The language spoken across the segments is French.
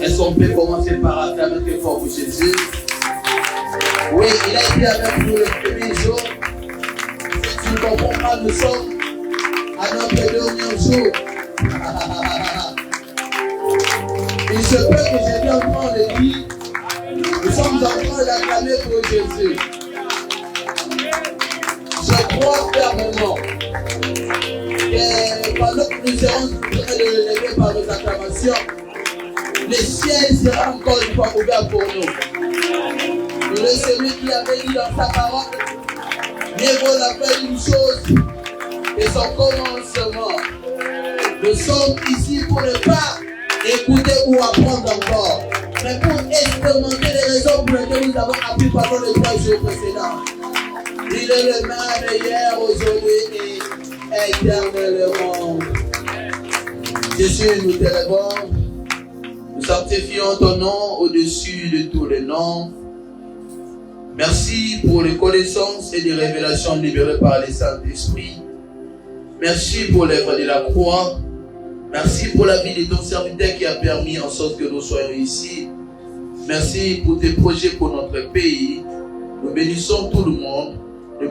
Est-ce qu'on peut commencer par acclamer très fort pour Jésus? Oui, il a été avec nous le premier jour. Si tu ne comprends pas, nous sommes à notre dernier jour. Il se peut que j'ai bien entendu le dire. Nous sommes en train d'acclamer pour Jésus. Je crois fermement que pendant que nous serons en train de le lever par nos acclamations, le ciel sera encore une fois ouvert pour nous. Il est celui qui avait dit dans sa parole, mieux vaut la faire une chose et son commencement. Nous sommes ici pour ne pas écouter ou apprendre encore, mais pour expérimenter les raisons pour lesquelles nous avons appris pendant les 3 jours précédents. Il est le même hier, aujourd'hui et éternellement. Jésus, nous t'élèvons, nous sanctifions ton nom au-dessus de tous les noms. Merci pour les connaissances et les révélations libérées par les Saint-Esprit. Merci pour l'œuvre de la croix. Merci pour la vie de ton serviteur qui a permis en sorte que nous soyons ici. Merci pour tes projets pour notre pays. Nous bénissons tout le monde. Nous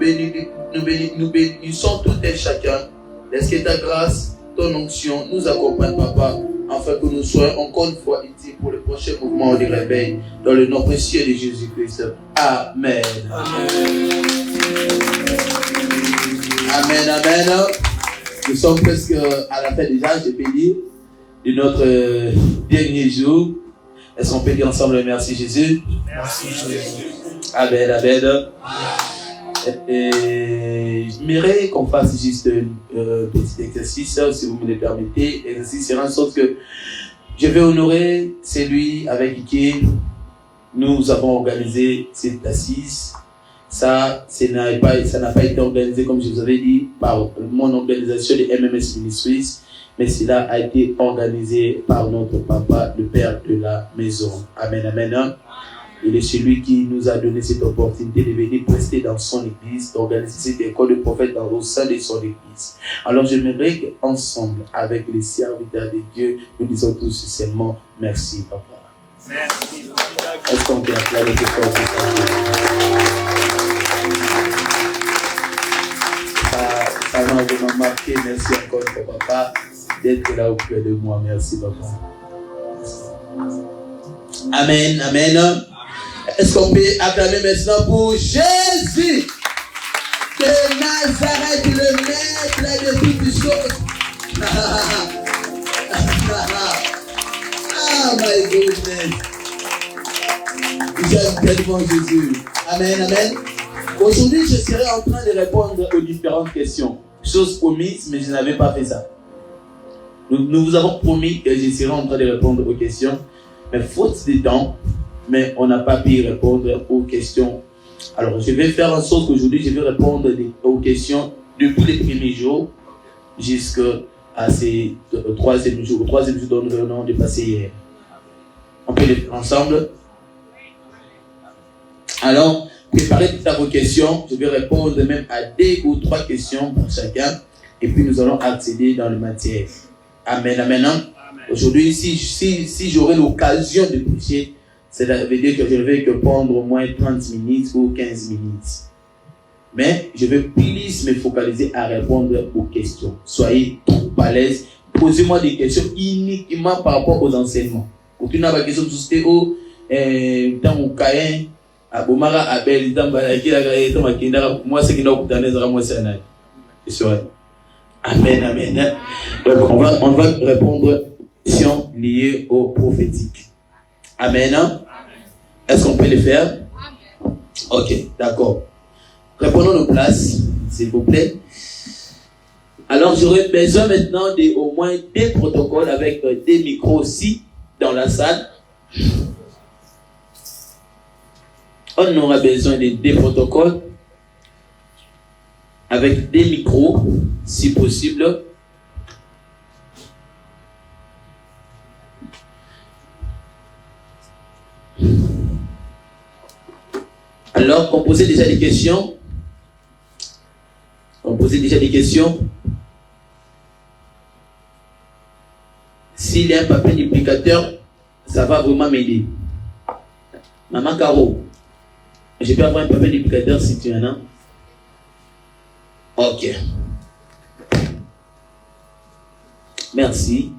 bénissons tout et chacun. Laisse que ta grâce, ton onction nous accompagne, Papa, afin que nous soyons encore une fois ici pour le prochain mouvement du réveil. Dans le nom précieux de Jésus-Christ. Amen. Amen, amen. Nous sommes presque à la fin déjà, je peux dire, de notre dernier jour. Est-ce qu'on peut dire ensemble merci Jésus? Merci Jésus. Amen, amen. J'aimerais qu'on fasse juste un petit exercice, si vous me le permettez. L'exercice sera en sorte que je vais honorer celui avec qui nous avons organisé cette assise. Ça n'a pas été organisé, comme je vous avais dit, par mon organisation de MMS Ministries, mais cela a été organisé par notre papa, le père de la maison. Amen, amen. Il est celui qui nous a donné cette opportunité de venir prester dans son église, d'organiser cette école de prophète au sein de son église. Alors j'aimerais qu'ensemble, avec les serviteurs de Dieu, nous disons tous seulement merci, papa. Merci. Est-ce qu'on peut acclamer ce corps? Ça m'a vraiment marqué. Merci encore une fois, papa, d'être là auprès de moi. Merci, papa. Amen, amen. Est-ce qu'on peut acclamer maintenant pour Jésus de Nazareth, le maître de toutes choses? Ah, my goodness. J'aime tellement Jésus. Amen, amen. Aujourd'hui, je serai en train de répondre aux différentes questions. Chose promise, mais je n'avais pas fait ça. Nous vous avons promis que je serai en train de répondre aux questions, mais faute de temps, mais on n'a pas pu répondre aux questions. Alors, je vais faire en sorte qu'aujourd'hui, je vais répondre aux questions depuis les premiers jours jusqu'à ces troisième jour dont nous venons de passer hier. On peut les faire ensemble. Alors, préparez toutes vos questions. Je vais répondre même à 2 ou 3 questions pour chacun. Et puis, nous allons accéder dans le matière. Amen, amen. Aujourd'hui, si j'aurai l'occasion de prêcher, ça veut dire que je ne vais que prendre au moins 30 minutes ou 15 minutes. Mais je vais plus me focaliser à répondre aux questions. Soyez trop à l'aise. Posez-moi des questions uniquement par rapport aux enseignements. Quand tu n'as pas de questions sur Stéo, dans mon cahier, à Bomara, Abel, dans moi, c'est qui n'a pas de moi, c'est un. C'est vrai. Amen, amen. Donc, on va répondre aux questions liées au prophétique. Amen. Est-ce qu'on peut le faire? Ok, d'accord. Reprenons nos places, s'il vous plaît. Alors, j'aurais besoin maintenant d'au moins 2 protocoles avec des micros aussi dans la salle. On aura besoin de 2 protocoles avec des micros, si possible. Alors, on posait déjà des questions. S'il y a un papier multiplicateur, ça va vraiment m'aider. Maman Caro, je peux avoir un papier multiplicateur si tu en as. Ok. Merci.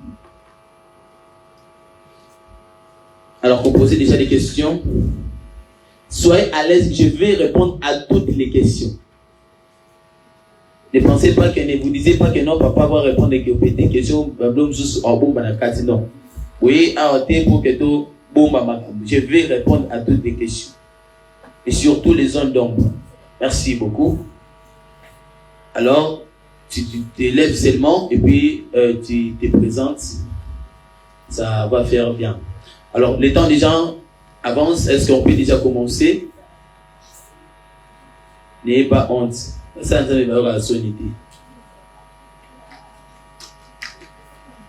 Alors, vous posez déjà des questions. Soyez à l'aise, je vais répondre à toutes les questions. Ne pensez pas que, ne vous disiez pas que non, papa va répondre à des questions. Non. Oui, je vais répondre à toutes les questions. Et surtout les zones d'ombre. Merci beaucoup. Alors, tu te lèves seulement et puis tu te présentes. Ça va faire bien. Alors, le temps des gens avance. Est-ce qu'on peut déjà commencer? N'ayez pas honte. Ça, ça va la solidité.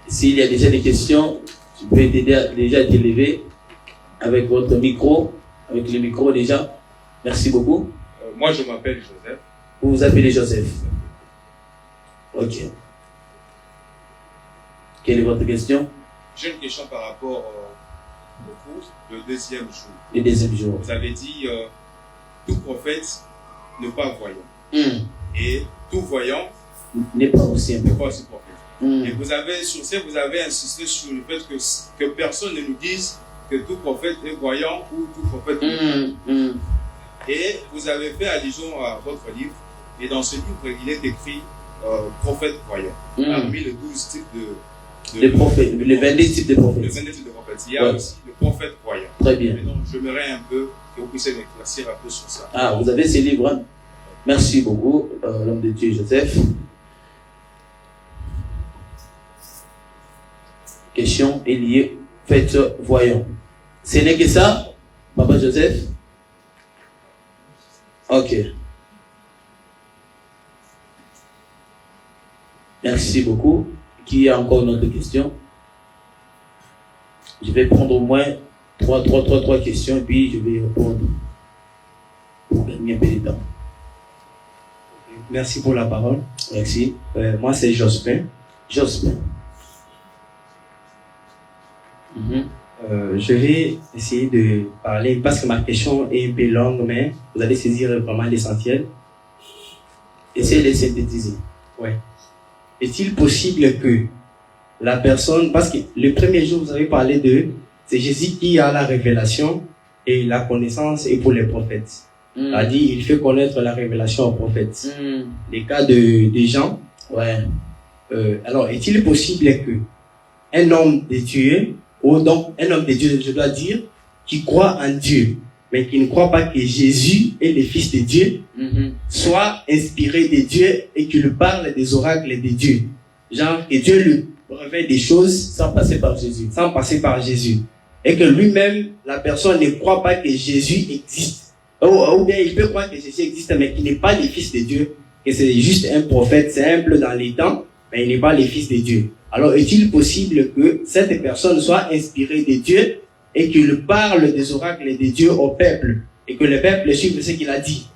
S'il y a déjà des questions, tu peux déjà te lever avec votre micro, avec le micro déjà. Merci beaucoup. Moi, je m'appelle Joseph. Vous vous appelez Joseph. Ok. Quelle est votre question? J'ai une question par rapport au cours, le deuxième jour. Le deuxième jour. Vous avez dit tout prophète n'est pas voyant. Et tout voyant n'est pas aussi prophète. Et vous avez insisté sur le fait que personne ne nous dise que tout prophète est voyant ou tout prophète est voyant. Et vous avez fait allusion à votre livre. Et dans ce livre, il est écrit prophète voyant. Parmi les 12 types de prophètes. Les 22 types de prophètes. Les 22 types de prophètes. Il y a aussi le prophète voyant. Très bien. Et donc, j'aimerais un peu que vous puissiez m'éclaircir un peu sur ça. Ah, vous avez ces livres. Hein? Merci beaucoup, l'homme de Dieu Joseph. Question est liée. Faites voyant. Ce n'est que ça, Papa Joseph? Ok. Merci beaucoup. Qui a encore une autre question? Je vais prendre au moins trois questions et puis je vais répondre pour gagner un peu de temps. Merci pour la parole. Merci. Moi, c'est Jospin. Jospin. Je vais essayer de parler parce que ma question est un peu longue, mais vous allez saisir vraiment l'essentiel. Essayez de synthétiser. Ouais. Est-il possible que la personne, parce que le premier jour, vous avez parlé c'est Jésus qui a la révélation et la connaissance est pour les prophètes. C'est-à-dire, il fait connaître la révélation aux prophètes. Les cas de Jean. Ouais. Alors, est-il possible que un homme de Dieu, ou donc un homme de Dieu, je dois dire, qui croit en Dieu, mais qui ne croit pas que Jésus est le Fils de Dieu, soit inspiré de Dieu et qu'il parle des oracles de Dieu. Genre, que Dieu lui révèle des choses sans passer par Jésus. Sans passer par Jésus. Et que lui-même, la personne ne croit pas que Jésus existe. Ou bien il peut croire que Jésus existe, mais qu'il n'est pas le Fils de Dieu, que c'est juste un prophète simple dans les temps, mais il n'est pas le Fils de Dieu. Alors, est-il possible que cette personne soit inspirée de Dieu et qu'il parle des oracles de Dieu au peuple et que le peuple suive ce qu'il a dit?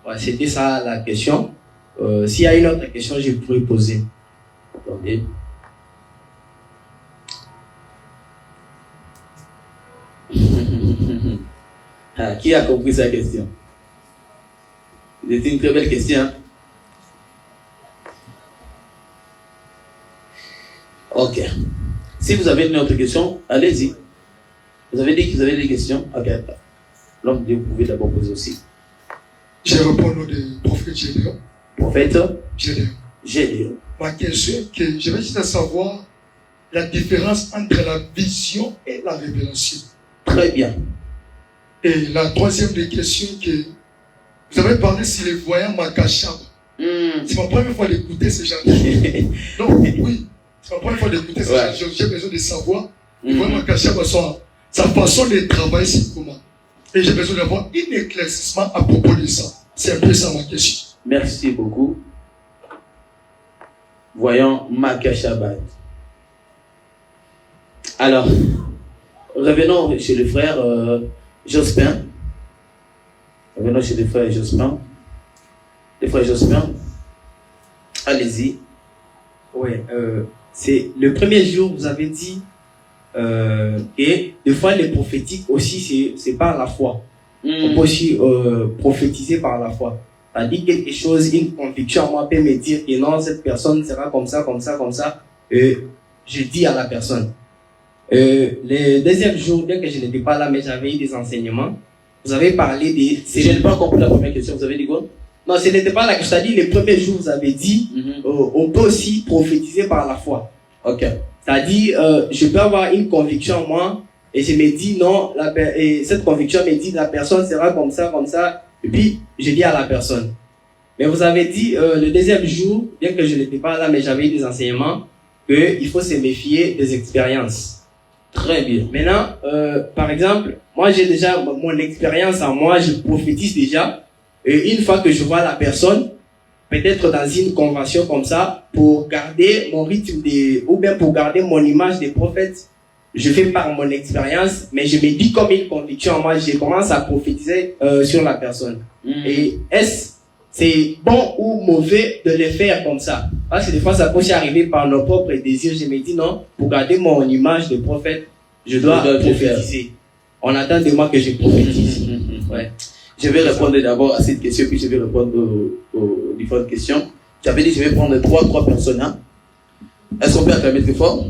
Ouais, c'était ça la question. S'il y a une autre question, je pourrais poser. Attendez. Ah, qui a compris sa question? C'était une très belle question. Hein? Ok. Si vous avez une autre question, allez-y. Vous avez dit que vous avez des questions? Ok. L'homme de Dieu, vous pouvez d'abord poser aussi. Je réponds au nom du prophète Gédéon. Prophète Gédéon. Ma question est que je vais juste savoir la différence entre la vision et la révélation. Très bien. Et la troisième des questions que vous avez parlé sur les voyants Makachab. C'est ma première fois d'écouter ce genre de choses. Donc, oui, c'est ma première fois d'écouter ce genre de choses. J'ai besoin de savoir les voyants Makachab, sa façon de travailler, c'est comment. Et j'ai besoin d'avoir un éclaircissement à propos de ça. C'est un peu ça ma question. Merci beaucoup. Voyons Makashabat. Alors, revenons chez le frère Jospin. Revenons chez le frère Jospin. Le frère Jospin, allez-y. Oui, c'est le premier jour, vous avez dit que des fois les prophétiques aussi, c'est par la foi. On peut aussi prophétiser par la foi. C'est-à-dire quelque chose, une conviction, moi, peut me dire que non, cette personne sera comme ça, comme ça, comme ça. Je dis à la personne. Le deuxième jour, bien que je n'étais pas là, mais j'avais eu des enseignements, vous avez parlé des... Je n'ai pas compris la première question, vous avez dit quoi? Non, ce n'était pas la question. C'est-à-dire, le premier jour, vous avez dit, on peut aussi prophétiser par la foi. Ok. C'est-à-dire, je peux avoir une conviction en moi, et je me dis non, et cette conviction me dit la personne sera comme ça, et puis je dis à la personne. Mais vous avez dit le deuxième jour, bien que je n'étais pas là, mais j'avais eu des enseignements, qu'il faut se méfier des expériences. Très bien. Maintenant, par exemple, moi j'ai déjà mon expérience en moi, je prophétise déjà, et une fois que je vois la personne, peut-être dans une convention comme ça, pour garder mon rythme ou bien pour garder mon image des prophètes, je fais par mon expérience, mais je me dis comme une conviction en moi, je commence à prophétiser sur la personne. Et c'est bon ou mauvais de le faire comme ça? Parce que des fois, ça peut aussi arriver par nos propres désirs. Je me dis non, pour garder mon image de prophète, je dois prophétiser. On attend de moi que je prophétise. Ouais. Je vais répondre d'abord à cette question, puis je vais répondre aux différentes questions. Tu avais dit je vais prendre trois personnes. Hein? Est-ce qu'on peut acclamer très fort?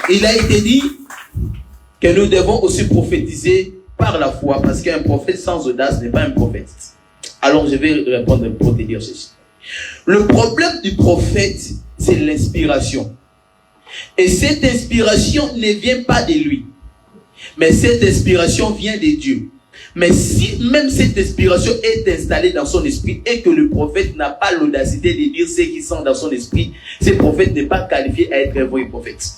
Il a été dit que nous devons aussi prophétiser par la foi, parce qu'un prophète sans audace n'est pas un prophète. Alors je vais répondre pour te dire ceci. Le problème du prophète, c'est l'inspiration. Et cette inspiration ne vient pas de lui. Mais cette inspiration vient de Dieu. Mais si même cette inspiration est installée dans son esprit et que le prophète n'a pas l'audacité de dire ce qui sent dans son esprit, ce prophète n'est pas qualifié à être un vrai prophète.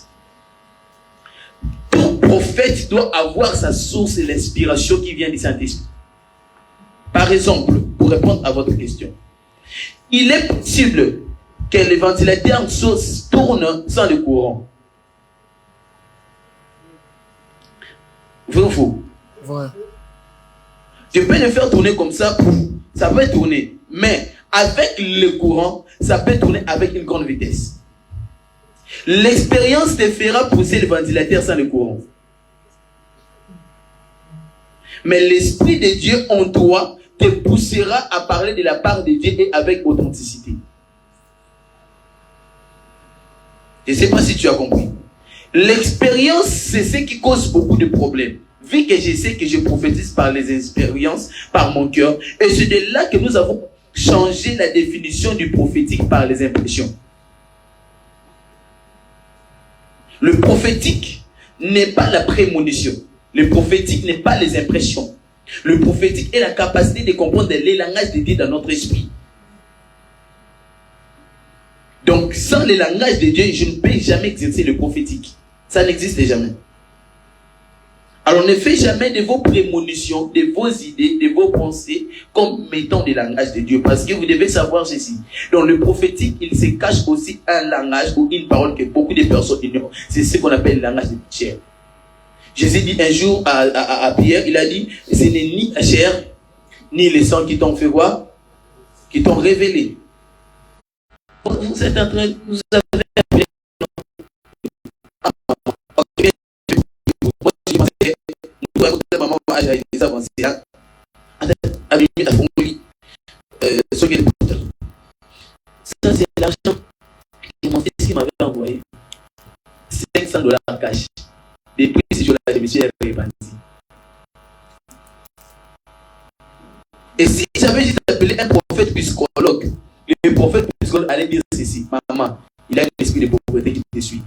Tout prophète doit avoir sa source et l'inspiration qui vient du Saint-Esprit. Par exemple, pour répondre à votre question, il est possible que le ventilateur tourne sans le courant. Vrai ou faux? Vrai. Tu peux le faire tourner comme ça, ça peut tourner. Mais avec le courant, ça peut tourner avec une grande vitesse. L'expérience te fera pousser le ventilateur sans le courant. Mais l'Esprit de Dieu en toi te poussera à parler de la part de Dieu et avec authenticité. Je ne sais pas si tu as compris. L'expérience, c'est ce qui cause beaucoup de problèmes. Vu que je sais que je prophétise par les expériences, par mon cœur, et c'est de là que nous avons changé la définition du prophétique par les impressions. Le prophétique n'est pas la prémonition. Le prophétique n'est pas les impressions. Le prophétique est la capacité de comprendre les langages de Dieu dans notre esprit. Donc, sans les langages de Dieu, je ne peux jamais exercer le prophétique. Ça n'existe jamais. Alors, ne faites jamais de vos prémonitions, de vos idées, de vos pensées comme mettant des langages de Dieu. Parce que vous devez savoir ceci. Dans le prophétique, il se cache aussi un langage ou une parole que beaucoup de personnes ignorent. C'est ce qu'on appelle le langage de chair. Jésus dit un jour à Pierre, il a dit, ce n'est ni la chair, ni le sang qui t'ont fait voir, qui t'ont révélé. Vous êtes en train, vous avez appelé. Maman a des avancées. Ça, c'est l'argent que mon fils m'avait envoyé. $500 cash. Depuis ce jour-là, je me suis répandu. Et si j'avais juste appelé un prophète psychologue, le prophète psychologue allait dire ceci: maman, il a un esprit de pauvreté qui te suit.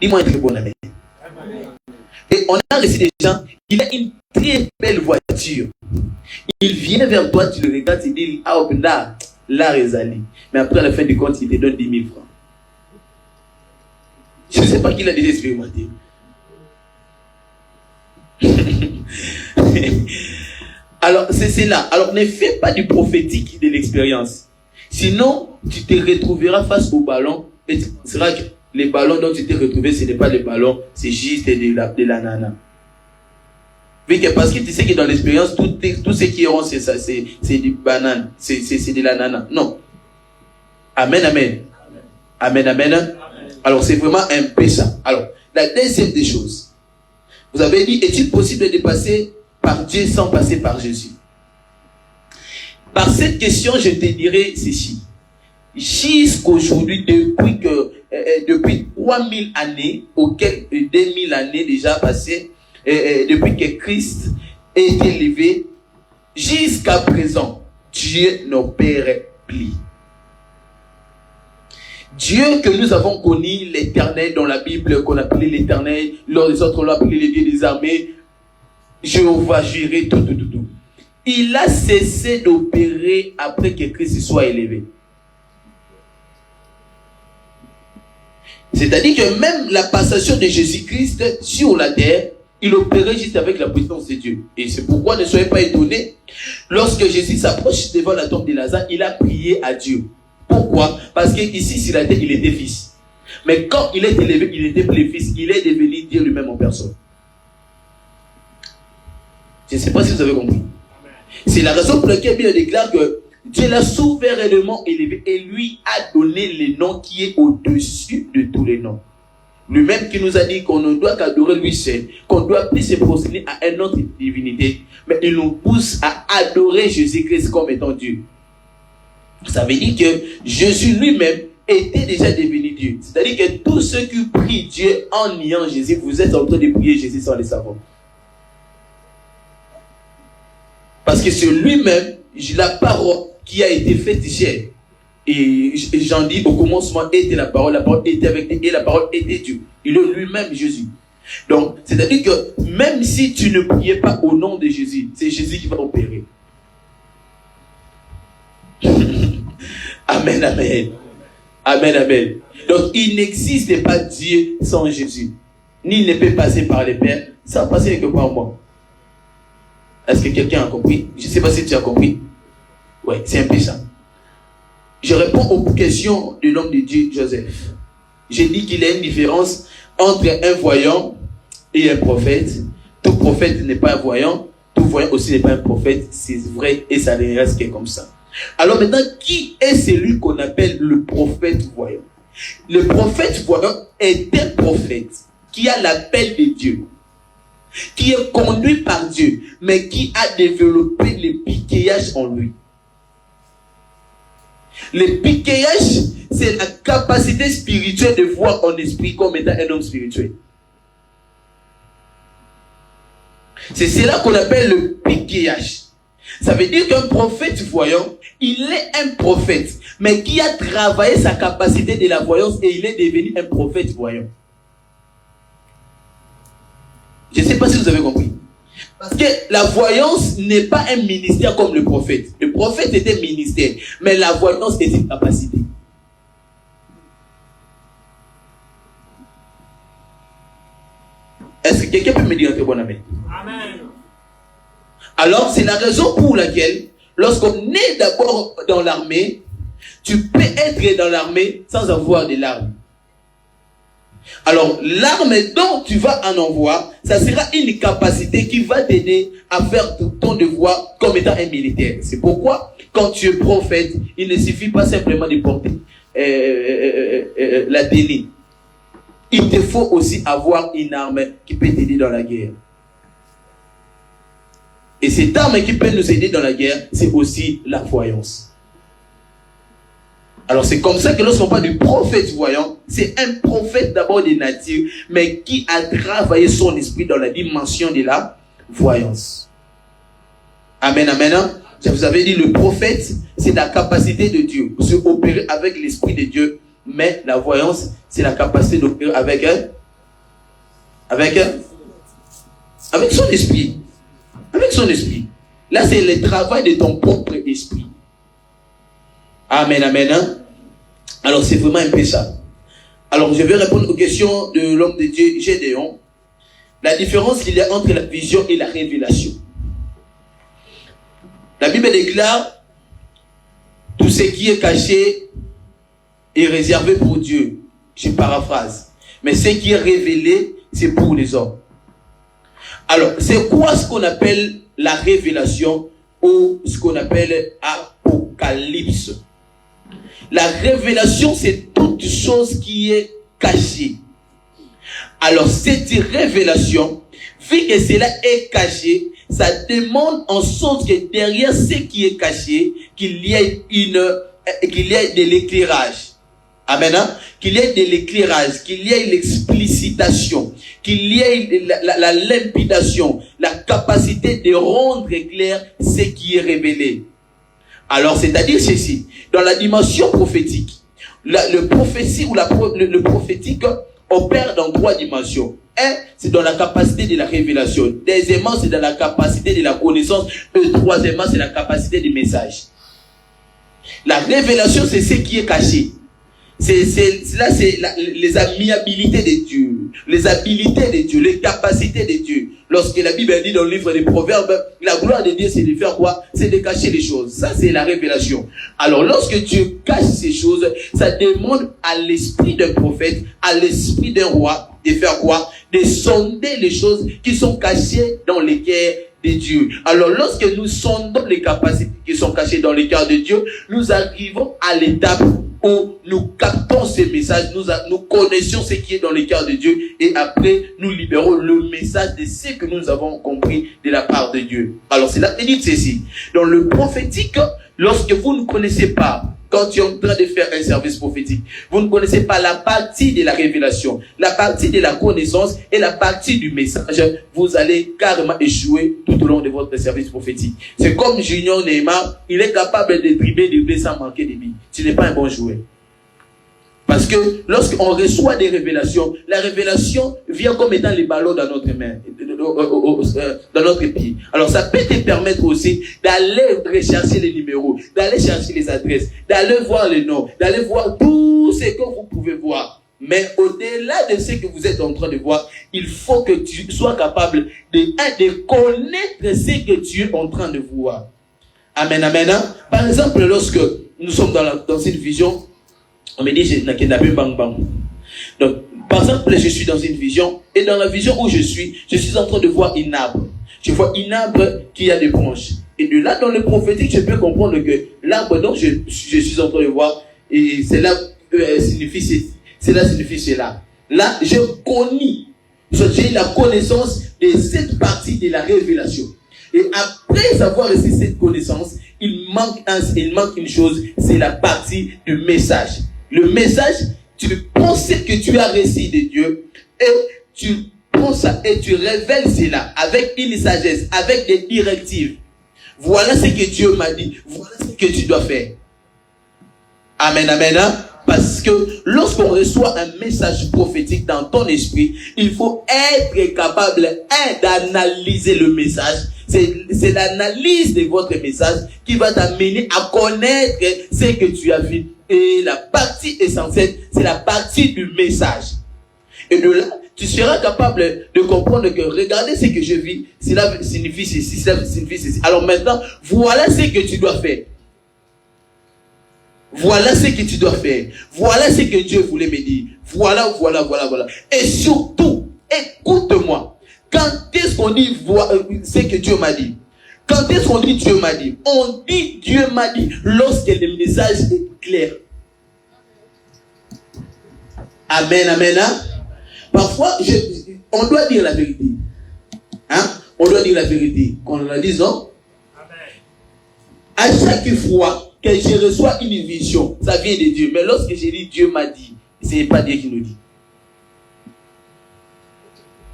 Dis-moi un très bon ami. Et on a reçu des gens, il a une très belle voiture. Il vient vers toi, tu le regardes, il dit, ah, là, Rezali. Mais après, à la fin du compte, il te donne 10 000 francs. Je ne sais pas qui l'a déjà expérimenté. Alors, c'est là. Alors, ne fais pas du prophétique de l'expérience. Sinon, tu te retrouveras face au ballon. Et c'est vrai que les ballons dont tu t'es retrouvé, ce n'est pas les ballons, c'est juste de la nana. Parce que tu sais que dans l'expérience, tout ce qui auront, c'est ça, c'est du banane, c'est de l'ananas. Non. Amen, amen. Amen, amen. Alors, c'est vraiment un peu ça. Alors, la deuxième des choses. Vous avez dit, est-il possible de passer par Dieu sans passer par Jésus? Par cette question, je te dirais ceci. Jusqu'aujourd'hui, depuis 3000 années, auxquelles 2000 années déjà passées, depuis que Christ a été élevé, jusqu'à présent, Dieu n'opère plus. Dieu que nous avons connu, l'Éternel dans la Bible, qu'on appelait l'Éternel, lors des autres, on l'appelait le Dieu des armées, Jéhovah, Jireh, tout. Il a cessé d'opérer après que Christ soit élevé. C'est-à-dire que même la passation de Jésus-Christ sur la terre, il opérait juste avec la puissance de Dieu. Et c'est pourquoi ne soyez pas étonnés. Lorsque Jésus s'approche devant la tombe de Lazare, il a prié à Dieu. Pourquoi? Parce qu'ici sur la terre, il était fils. Mais quand il est élevé, il n'était plus fils. Il est devenu Dieu lui-même en personne. Je ne sais pas si vous avez compris. C'est la raison pour laquelle il déclare que Dieu l'a souverainement élevé et lui a donné le nom qui est au-dessus de tous les noms. Lui-même qui nous a dit qu'on ne doit qu'adorer lui seul, qu'on ne doit plus se prosterner à une autre divinité, mais il nous pousse à adorer Jésus-Christ comme étant Dieu. Ça veut dire que Jésus lui-même était déjà devenu Dieu. C'est-à-dire que tous ceux qui prient Dieu en niant Jésus, vous êtes en train de prier Jésus sans le savoir. Parce que c'est lui-même, la parole qui a été faite chair. Et j'en dis, au commencement était la parole était avec Dieu, et la parole était Dieu. Il est lui-même Jésus. Donc, c'est-à-dire que même si tu ne priais pas au nom de Jésus, c'est Jésus qui va opérer. Amen, amen. Amen, amen. Donc, il n'existe pas Dieu sans Jésus. Ni il ne peut passer par les pères sans passer quelque part moi. Est-ce que quelqu'un a compris? Je ne sais pas si tu as compris. Oui, c'est un peu ça. Je réponds aux questions de l'homme de Dieu, Joseph. J'ai dit qu'il y a une différence entre un voyant et un prophète. Tout prophète n'est pas un voyant. Tout voyant aussi n'est pas un prophète. C'est vrai et ça ne reste que comme ça. Alors maintenant, qui est celui qu'on appelle le prophète voyant? Le prophète voyant est un prophète qui a l'appel de Dieu, qui est conduit par Dieu, mais qui a développé le piquéage en lui. Le piquéage, c'est la capacité spirituelle de voir en esprit comme étant un homme spirituel. C'est cela qu'on appelle le piquéage. Ça veut dire qu'un prophète voyant, il est un prophète, mais qui a travaillé sa capacité de la voyance et il est devenu un prophète voyant. Je ne sais pas si vous avez compris. Parce que la voyance n'est pas un ministère comme le prophète. Le prophète était ministère, mais la voyance est une capacité. Est-ce que quelqu'un peut me dire un très bon amen? Amen. Alors, c'est la raison pour laquelle, lorsqu'on est d'abord dans l'armée, tu peux être dans l'armée sans avoir de l'arme. Alors, l'arme dont tu vas en envoi, ça sera une capacité qui va t'aider à faire ton devoir comme étant un militaire. C'est pourquoi, quand tu es prophète, il ne suffit pas simplement de porter la télé. Il te faut aussi avoir une arme qui peut t'aider dans la guerre. Et cette arme qui peut nous aider dans la guerre, c'est aussi la voyance. Alors c'est comme ça que lorsqu'on parle du prophète voyant, c'est un prophète d'abord de nature, mais qui a travaillé son esprit dans la dimension de la voyance. Amen, amen. Je vous avais dit, le prophète, c'est la capacité de Dieu, de opérer avec l'esprit de Dieu, mais la voyance, c'est la capacité d'opérer avec son esprit. Avec son esprit. Là, c'est le travail de ton propre esprit. Amen, amen. Alors, c'est vraiment un peu ça. Alors, je vais répondre aux questions de l'homme de Dieu, Gédéon. La différence qu'il y a entre la vision et la révélation. La Bible déclare, tout ce qui est caché est réservé pour Dieu. Je paraphrase. Mais ce qui est révélé, c'est pour les hommes. Alors, c'est quoi ce qu'on appelle la révélation ou ce qu'on appelle apocalypse? La révélation, c'est toute chose qui est cachée. Alors, cette révélation, vu que cela est caché, ça demande en sorte que derrière ce qui est caché, qu'il y ait de l'éclairage. Amen. Hein? Qu'il y ait de l'éclairage, qu'il y ait l'explicitation, qu'il y ait la limpidation, la capacité de rendre clair ce qui est révélé. Alors, c'est-à-dire ceci, dans la dimension prophétique, le prophétie ou le prophétique opère dans 3 dimensions. Un, c'est dans la capacité de la révélation. Deuxièmement, c'est dans la capacité de la connaissance. Et troisièmement, c'est la capacité du message. La révélation, c'est ce qui est caché. C'est les amiabilités de Dieu, les habilités de Dieu, les capacités de Dieu. Lorsque la Bible dit dans le livre des Proverbes, la gloire de Dieu, c'est de faire quoi? C'est de cacher les choses. Ça, c'est la révélation. Alors, lorsque Dieu cache ces choses, ça demande à l'esprit d'un prophète, à l'esprit d'un roi, de faire quoi? De sonder les choses qui sont cachées dans les cœurs de Dieu. Alors, lorsque nous sondons les capacités qui sont cachées dans les cœurs de Dieu, nous arrivons à l'étape où nous captons ces messages, nous connaissons ce qui est dans le cœur de Dieu et après nous libérons le message de ce que nous avons compris de la part de Dieu. Alors c'est là que dit ceci. Dans le prophétique, lorsque vous ne connaissez pas, quand tu es en train de faire un service prophétique, vous ne connaissez pas la partie de la révélation, la partie de la connaissance et la partie du message, vous allez carrément échouer tout au long de votre service prophétique. C'est comme Junior Neymar, il est capable de dribbler sans manquer de billes. Tu n'es pas un bon joueur. Parce que lorsqu'on reçoit des révélations, la révélation vient comme étant les ballons dans notre main, dans notre pied. Alors ça peut te permettre aussi d'aller rechercher les numéros, d'aller chercher les adresses, d'aller voir les noms, d'aller voir tout ce que vous pouvez voir. Mais au-delà de ce que vous êtes en train de voir, il faut que tu sois capable de connaître ce que tu es en train de voir. Amen, amen. Hein? Par exemple, lorsque nous sommes dans une vision, on me dit, bang bang. Donc, par exemple, je suis dans une vision, et dans la vision où je suis en train de voir un arbre. Je vois un arbre qui a des branches. Et de là, dans le prophétique, je peux comprendre que l'arbre dont je suis en train de voir, et cela signifie cela. Là, je connais, j'ai la connaissance de cette partie de la révélation. Et après avoir reçu cette connaissance, il manque une chose, c'est la partie du message. Le message, tu penses que tu as reçu de Dieu et tu penses et tu révèles cela avec une sagesse, avec des directives. Voilà ce que Dieu m'a dit. Voilà ce que tu dois faire. Amen, amen. Hein? Parce que lorsqu'on reçoit un message prophétique dans ton esprit, il faut être capable d'analyser le message. C'est l'analyse de votre message qui va t'amener à connaître ce que tu as vu. Et la partie essentielle, c'est la partie du message. Et de là, tu seras capable de comprendre que regardez ce que je vis, cela signifie ceci, cela signifie ceci. Alors maintenant, voilà ce que tu dois faire. Voilà ce que tu dois faire. Voilà ce que Dieu voulait me dire. Voilà. Et surtout, écoute-moi. Quand est-ce qu'on dit ce que Dieu m'a dit? Quand est-ce qu'on dit Dieu m'a dit? On dit Dieu m'a dit lorsque le message est clair. Amen, amen. Hein? Parfois, on doit dire la vérité. Hein? On doit dire la vérité. Quand on la dit, non? À chaque fois que je reçois une vision, ça vient de Dieu. Mais lorsque je dis Dieu m'a dit, ce n'est pas Dieu qui nous dit.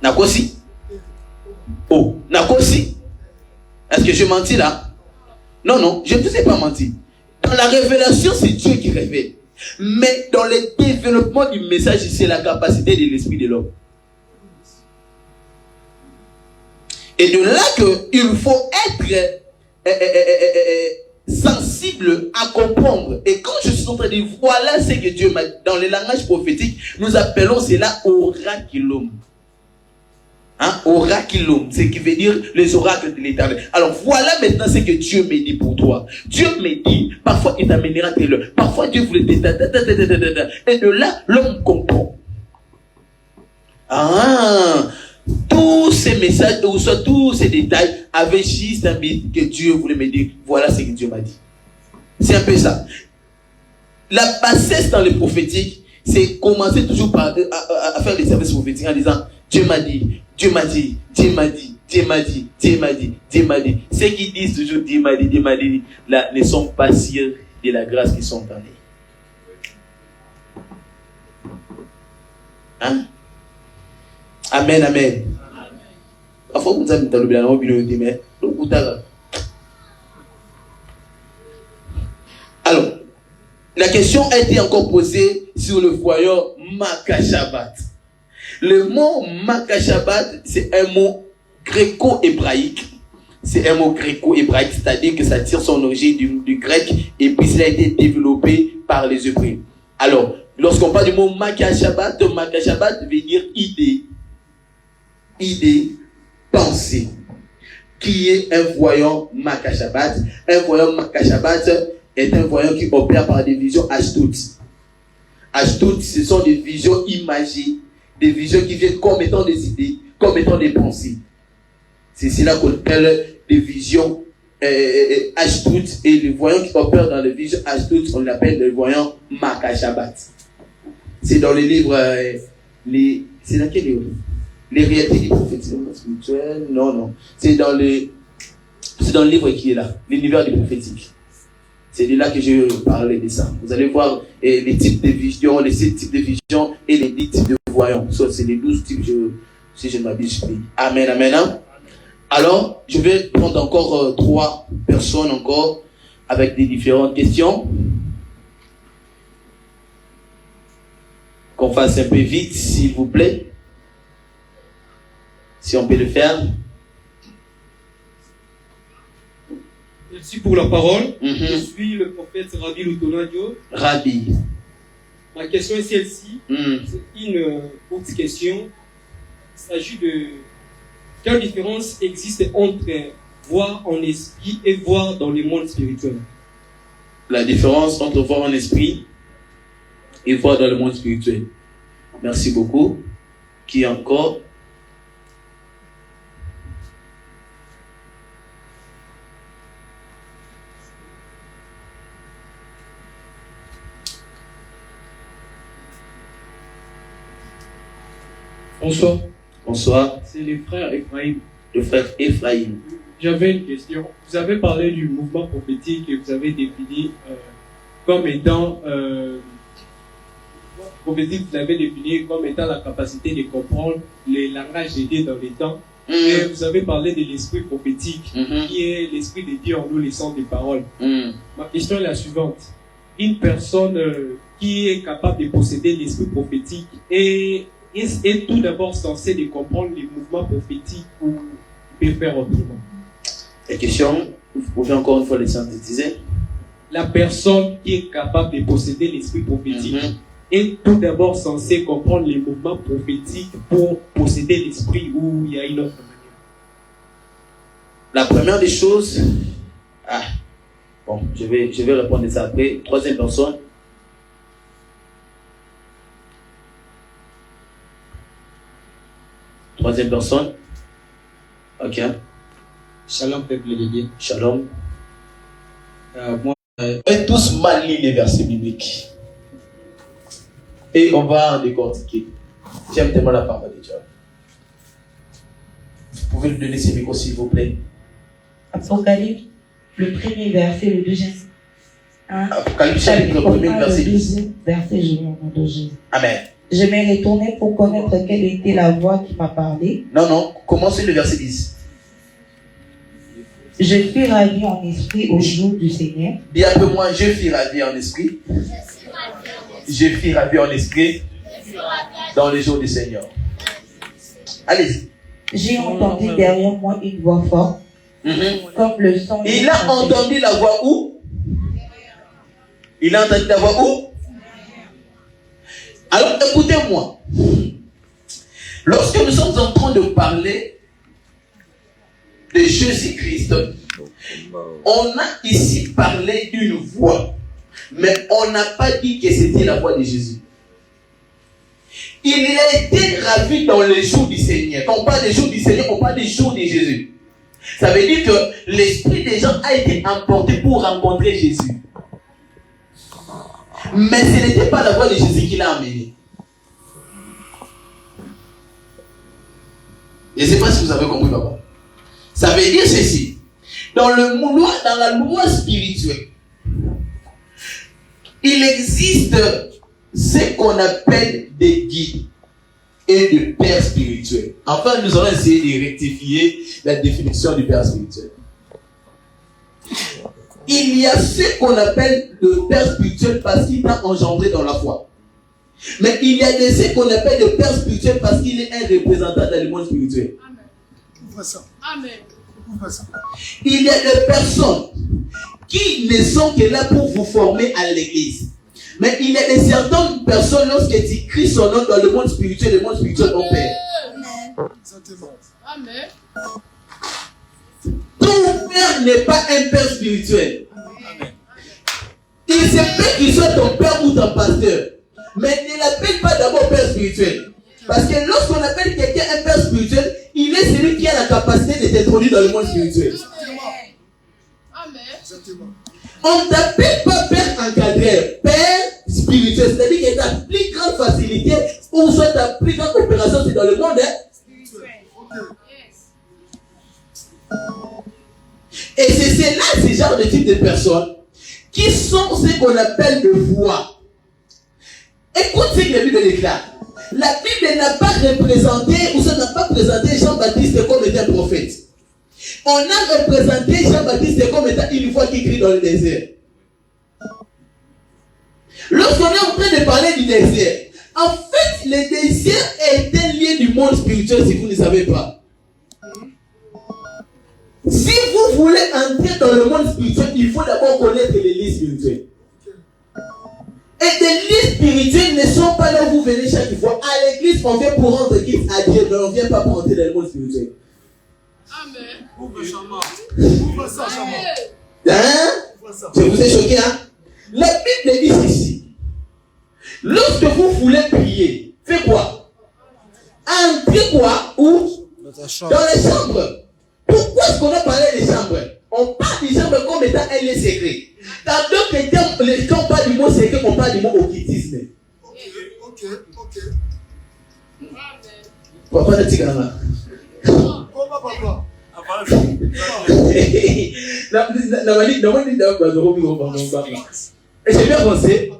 Nakosi? Oh, Nakosi? Est-ce que je mentis là? Non, je ne vous ai pas menti. Dans la révélation, c'est Dieu qui révèle. Mais dans le développement du message, c'est la capacité de l'esprit de l'homme. Et de là qu'il faut être sensible à comprendre. Et quand je suis en train de dire, voilà ce que Dieu m'a dit, dans le langage prophétique, nous appelons cela oraculum. Hein? Oraculum, ce qui veut dire les oracles de l'éternel. Alors voilà maintenant ce que Dieu me dit pour toi. Dieu me dit, parfois il t'amènera tes leurres. Parfois Dieu voulait te... Et de là, l'homme comprend. Ah, tous ces messages, ou soit tous ces détails, avaient juste un but que Dieu voulait me dire. Voilà ce que Dieu m'a dit. C'est un peu ça. La bassesse dans le prophétique, c'est commencer toujours par à faire des services prophétiques en disant Dieu m'a dit, Dieu m'a dit, Dieu m'a dit, Dieu m'a dit, Dieu m'a dit, Dieu m'a dit. Ceux qui disent toujours Dieu m'a dit, là, ne sont pas sûrs de la grâce qu'ils sont donnés. Hein? Amen, amen. Parfois, vous avez dans le bilan, mais alors, la question a été encore posée sur le voyant Makashabat. Le mot Makashabat, c'est un mot gréco-hébraïque. C'est un mot gréco-hébraïque, c'est-à-dire que ça tire son origine du grec et puis ça a été développé par les Hébreux. Alors, lorsqu'on parle du mot Makashabat veut dire idée. Idée, pensée. Qui est un voyant Makashabat? Un voyant Makashabat est un voyant qui opère par des visions astutes. Astutes, ce sont des visions imagées, des visions qui viennent comme étant des idées, comme étant des pensées. C'est cela qu'on appelle des visions astutes, et les voyants qui opèrent dans les visions astutes, on l'appelle les voyants Makashabat. C'est dans les livres, c'est dans quel livre? Les réalités du prophétique spirituel, non. C'est dans le livre qui est là, l'univers du prophétique. C'est de là que je parlais de ça. Vous allez voir les types de visions, les 6 types de visions et les 10 types de voyants. Ça, c'est les 12 types, si je ne m'abuse. Amen, amen. Hein? Alors, je vais prendre encore 3 personnes encore avec des différentes questions. Qu'on fasse un peu vite, s'il vous plaît. Si on peut le faire. Merci pour la parole. Je suis le prophète Rabbi Lutonadio. Rabbi. Ma question est celle-ci. C'est une courte question. Il s'agit de quelle différence existe entre voir en esprit et voir dans le monde spirituel? La différence entre voir en esprit et voir dans le monde spirituel. Merci beaucoup. Qui encore? Bonsoir. Bonsoir. C'est le frère Ephraim. Le frère Ephraim. J'avais une question. Vous avez parlé du mouvement prophétique et vous avez défini comme étant prophétique, vous l'avez défini comme étant la capacité de comprendre les langages de Dieu dans les temps. Et vous avez parlé de l'esprit prophétique, qui est l'esprit de Dieu en nous, les sons des paroles. Ma question est la suivante. Une personne qui est capable de posséder l'esprit prophétique est tout d'abord censé de comprendre les mouvements prophétiques ou peut faire autrement? La question, vous pouvez encore une fois les synthétiser. La personne qui est capable de posséder l'esprit prophétique est tout d'abord censé comprendre les mouvements prophétiques pour posséder l'esprit, ou il y a une autre manière? La première des choses, je vais répondre à ça après. Troisième personne. Troisième personne. Ok. Shalom, peuple de Dieu. Shalom. Moi, tous mal lire les versets bibliques. Et on va en décortiquer. J'aime tellement la parole de Dieu. Vous pouvez lui donner ces micros, s'il vous plaît. Apocalypse, le premier verset, le deuxième. Apocalypse, le premier verset. Le deuxième verset, je m'en de Jésus. Amen. Je m'ai retourné pour connaître quelle était la voix qui m'a parlé. Non, commencez le verset 10. Je fus ravi en esprit au jour du Seigneur. Dis un peu moins, je fus ravi en esprit. Je fus ravi en esprit dans les jours du Seigneur. Allez-y. J'ai entendu derrière moi une voix forte, comme le son. Il a entendu la voix où? Il a entendu la voix où? Alors écoutez-moi. Lorsque nous sommes en train de parler de Jésus-Christ, on a ici parlé d'une voix, mais on n'a pas dit que c'était la voix de Jésus. Il a été ravi dans les jours du Seigneur. Quand on parle des jours du Seigneur, on parle des jours de Jésus. Ça veut dire que l'esprit des gens a été emporté pour rencontrer Jésus. Mais ce n'était pas la voix de Jésus qui l'a amené. Je ne sais pas si vous avez compris, papa. Ça veut dire ceci. Dans la loi spirituelle, il existe ce qu'on appelle des guides et des pères spirituels. Enfin, nous allons essayer de rectifier la définition du père spirituel. Il y a ce qu'on appelle le père spirituel parce qu'il t'a engendré dans la foi. Mais il y a ce qu'on appelle le père spirituel parce qu'il est un représentant dans le monde spirituel. Amen. Il y a des personnes qui ne sont que là pour vous former à l'église. Mais il y a des certaines personnes, lorsque tu cries son nom dans le monde spirituel opère. Amen. Ton père n'est pas un père spirituel. Il se peut qu'il soit ton père ou ton pasteur. Mais ne l'appelle pas d'abord père spirituel. Parce que lorsqu'on appelle quelqu'un un père spirituel, il est celui qui a la capacité de t'introduire dans le monde spirituel. Amen. On ne t'appelle pas père encadré, père spirituel. C'est-à-dire que ta plus grande facilité, ou soit ta plus grande opération, c'est dans le monde spirituel. Et c'est là ce genre de type de personnes qui sont ce qu'on appelle le voix. Écoute ce que la Bible déclare. La Bible n'a pas représenté, ou ça n'a pas présenté Jean-Baptiste comme étant prophète. On a représenté Jean-Baptiste comme étant une voix qui crie dans le désert. Lorsqu'on est en train de parler du désert, en fait, le désert est un lien du monde spirituel si vous ne savez pas. Si vous voulez entrer dans le monde spirituel, il faut d'abord connaître les liens spirituels. Et les liens spirituels ne sont pas là où vous venez chaque fois. À l'église, on vient pour rendre quitte à Dieu, mais on ne vient pas pour entrer dans le monde spirituel. Amen. Hein? Je vous ai choqué, hein? La Bible dit ceci. Lorsque vous voulez prier, faites quoi? Entrez quoi? Où? Dans les chambres. Pourquoi est-ce qu'on a parlé des chambres? On parle des chambres comme étant un lieu secret. Tandis que quand on parle du mot secret, on parle du mot occultisme. Ok. Papa n'a dit qu'à la Papa. Et j'ai bien pensé,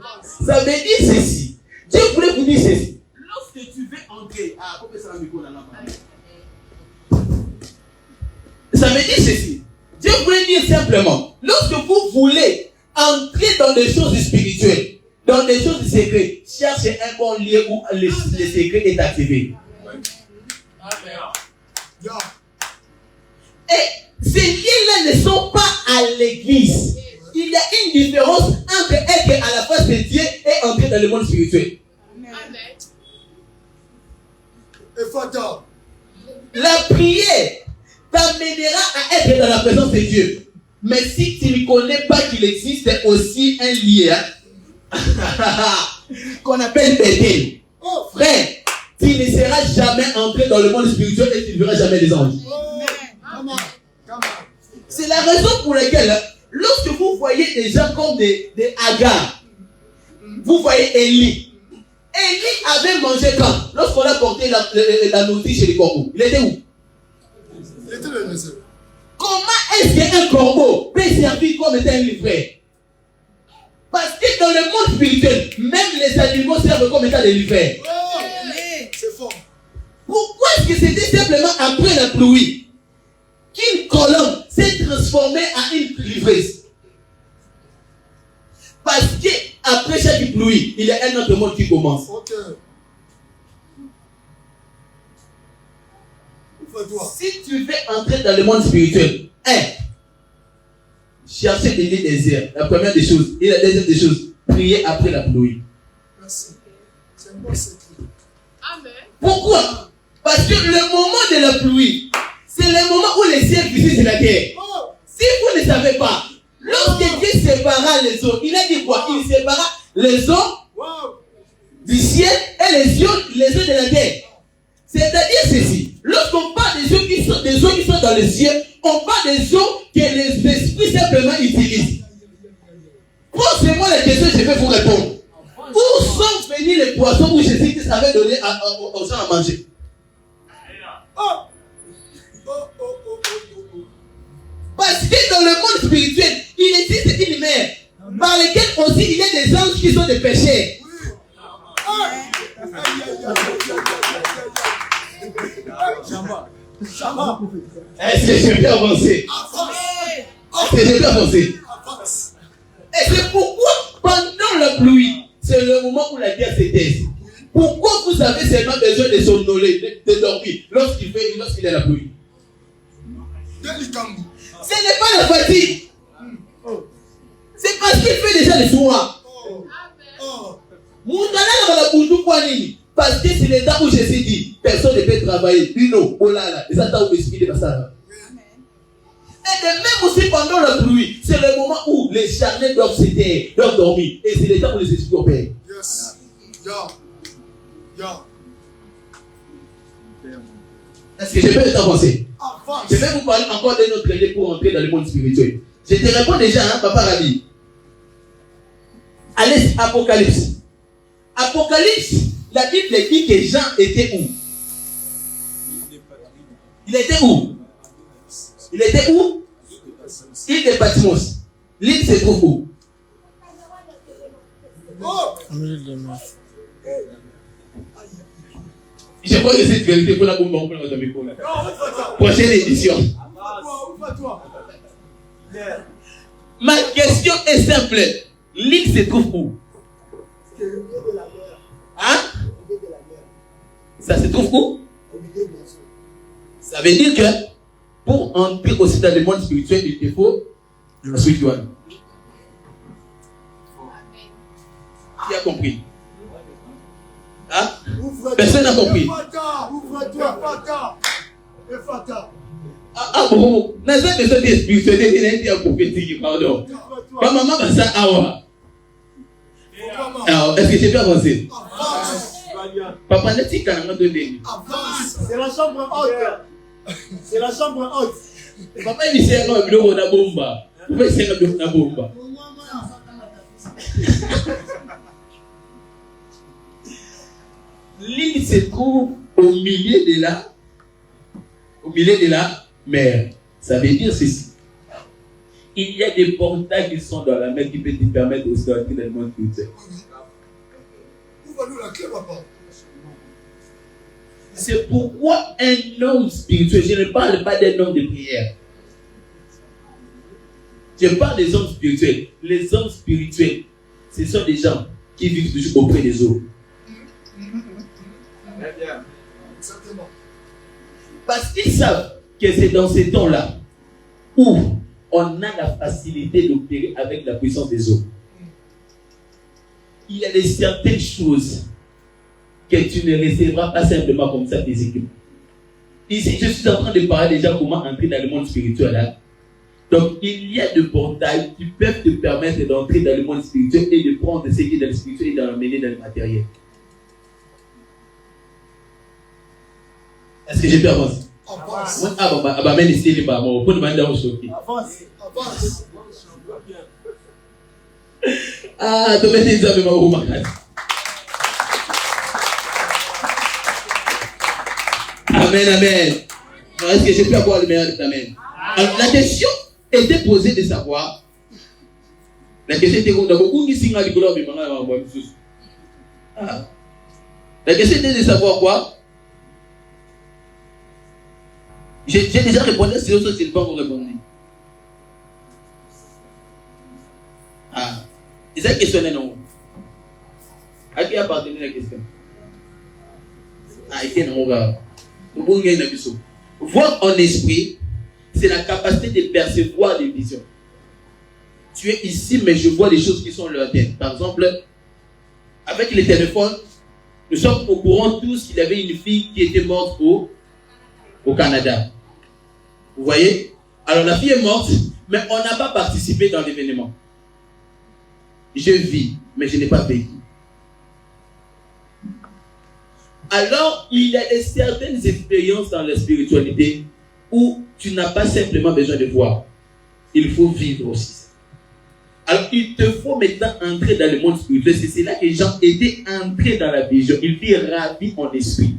ça veut dire ceci. Dieu voulait vous dire ceci. Lorsque tu veux entrer, ça veut dire ceci. Dieu voulait dire simplement, lorsque vous voulez entrer dans des choses spirituelles, dans des choses secrètes, cherchez un bon lieu où le secret est activé. Et ces liens-là ne sont pas à l'église. Il y a une différence entre être à la face de Dieu et entrer dans le monde spirituel. La prière t'amènera à être dans la présence de Dieu. Mais si tu ne connais pas qu'il existe aussi un lien qu'on appelle Bethel, frère, tu ne seras jamais entré dans le monde spirituel et tu ne verras jamais les anges. C'est la raison pour laquelle, lorsque vous voyez des gens comme des Agar, vous voyez Élie. Élie avait mangé quand? Lorsqu'on a porté la nourriture chez les corbeaux. Il était où? Il était le désert. Comment est-ce qu'un corbeau peut servir comme étant un livreur? Parce que dans le monde spirituel, même les animaux servent comme étant des livreurs. C'est fort. Pourquoi est-ce que c'était simplement après la pluie qu'une colombe s'est transformée en une livreuse? Parce qu'après chaque pluie, il y a un autre monde qui commence. Ok. Si tu veux entrer dans le monde spirituel, chercher des lieux déserts, la première des choses, et la deuxième des choses, prier après la pluie. Merci. C'est un bon secret. Amen. Pourquoi? Parce que le moment de la pluie, c'est le moment où les cieux visitent la terre. Si vous ne savez pas, lorsque Dieu sépara les eaux, il a dit quoi? Il sépara les eaux du ciel et les les eaux de la terre. C'est-à-dire ceci. Lorsqu'on parle des eaux qui sont dans le ciel, on parle des eaux que les esprits simplement utilisent. Posez-moi la question, je vais vous répondre. Où sont venus les poissons que Jésus avait donné aux gens à manger? Parce que dans le monde spirituel, il existe une mer par laquelle aussi il y a des anges qui sont des pécheurs. Est-ce que je peux avancer? Est-ce que je peux avancer? Et c'est pourquoi pendant la pluie, c'est le moment où la terre se taise. Pourquoi vous avez seulement besoin de somnoler, de dormir lorsqu'il y a la pluie? Ce n'est pas la fatigue. C'est parce qu'il fait déjà le soir. Parce que c'est le temps où Jésus dit personne ne peut travailler. Dino, oh là là, et ça t'a oublié de ça. Et de même aussi pendant la pluie, c'est le moment où les charnels doivent se taire, doivent dormir. Et c'est le temps où les esprits opèrent. Yes. Est-ce que je peux t'avancer? Je vais vous parler encore d'un autre idée pour entrer dans le monde spirituel. Je te réponds déjà, hein, Papa Rabi. Allez, Apocalypse. Apocalypse, la Bible dit que Jean était où? Il était où? Il était où? L'île de Patmos. L'île se trouve où? Je crois que cette vérité pour la bombe on peut la donner pour la prochaine édition. Ma question est simple. L'île se trouve où? Hein? Ça se trouve où? Ça veut dire que pour entrer aussi dans le monde spirituel, il faut la suite one. Qui a compris? Hein? Personne n'a compris. Ah bon, n'a pas besoin d'esprit, c'est un prophétique, pardon. Ma maman va ça awa. Alors, est-ce que j'ai pu avancer? Papa n'a dit qu'à un moment donné. C'est la chambre haute. C'est la chambre haute. Papa il dit un bureau na bomba. Papa il dit un bureau na bomba. L'île se trouve au milieu de la mer. Ça veut dire ceci. Il y a des portails qui sont dans la mer qui peuvent te permettre aussi d'entrer dans le monde spirituel. C'est pourquoi un homme spirituel, je ne parle pas d'un homme de prière. Je parle des hommes spirituels. Les hommes spirituels, ce sont des gens qui vivent toujours auprès des autres. Parce qu'ils savent que c'est dans ces temps-là où on a la facilité d'opérer avec la puissance des eaux. Il y a des certaines choses que tu ne recevras pas simplement comme ça physiquement. Ici, je suis en train de parler déjà comment entrer dans le monde spirituel. Hein? Donc, il y a des portails qui peuvent te permettre d'entrer dans le monde spirituel et de prendre ce qui est dans le spirituel et d'emmener dans le matériel. Est-ce que j'ai pu avancer? Avance. Ah, bah, même ici, bah, bon, pour demander au choc. Avance. Ah, tu mets des amis, ma remarque. Amen, amen. Est-ce que j'ai pu avoir le meilleur de amen? Alors, la question était posée de savoir. La question était de savoir quoi? J'ai déjà répondu à ce que je n'ai pas encore répondu. Ah. Et cette question est non. À qui appartenait la question? Ah, il non, voir en esprit, c'est la capacité de percevoir les visions. Tu es ici, mais je vois des choses qui sont lointaines. Par exemple, avec les téléphones, nous sommes au courant tous qu'il y avait une fille qui était morte au Canada. Vous voyez? Alors la fille est morte, mais on n'a pas participé dans l'événement. Je vis, mais je n'ai pas vécu. Alors, il y a certaines expériences dans la spiritualité où tu n'as pas simplement besoin de voir. Il faut vivre aussi. Alors, il te faut maintenant entrer dans le monde spirituel. C'est là que Jean était entré dans la vision. Il fut ravi en esprit.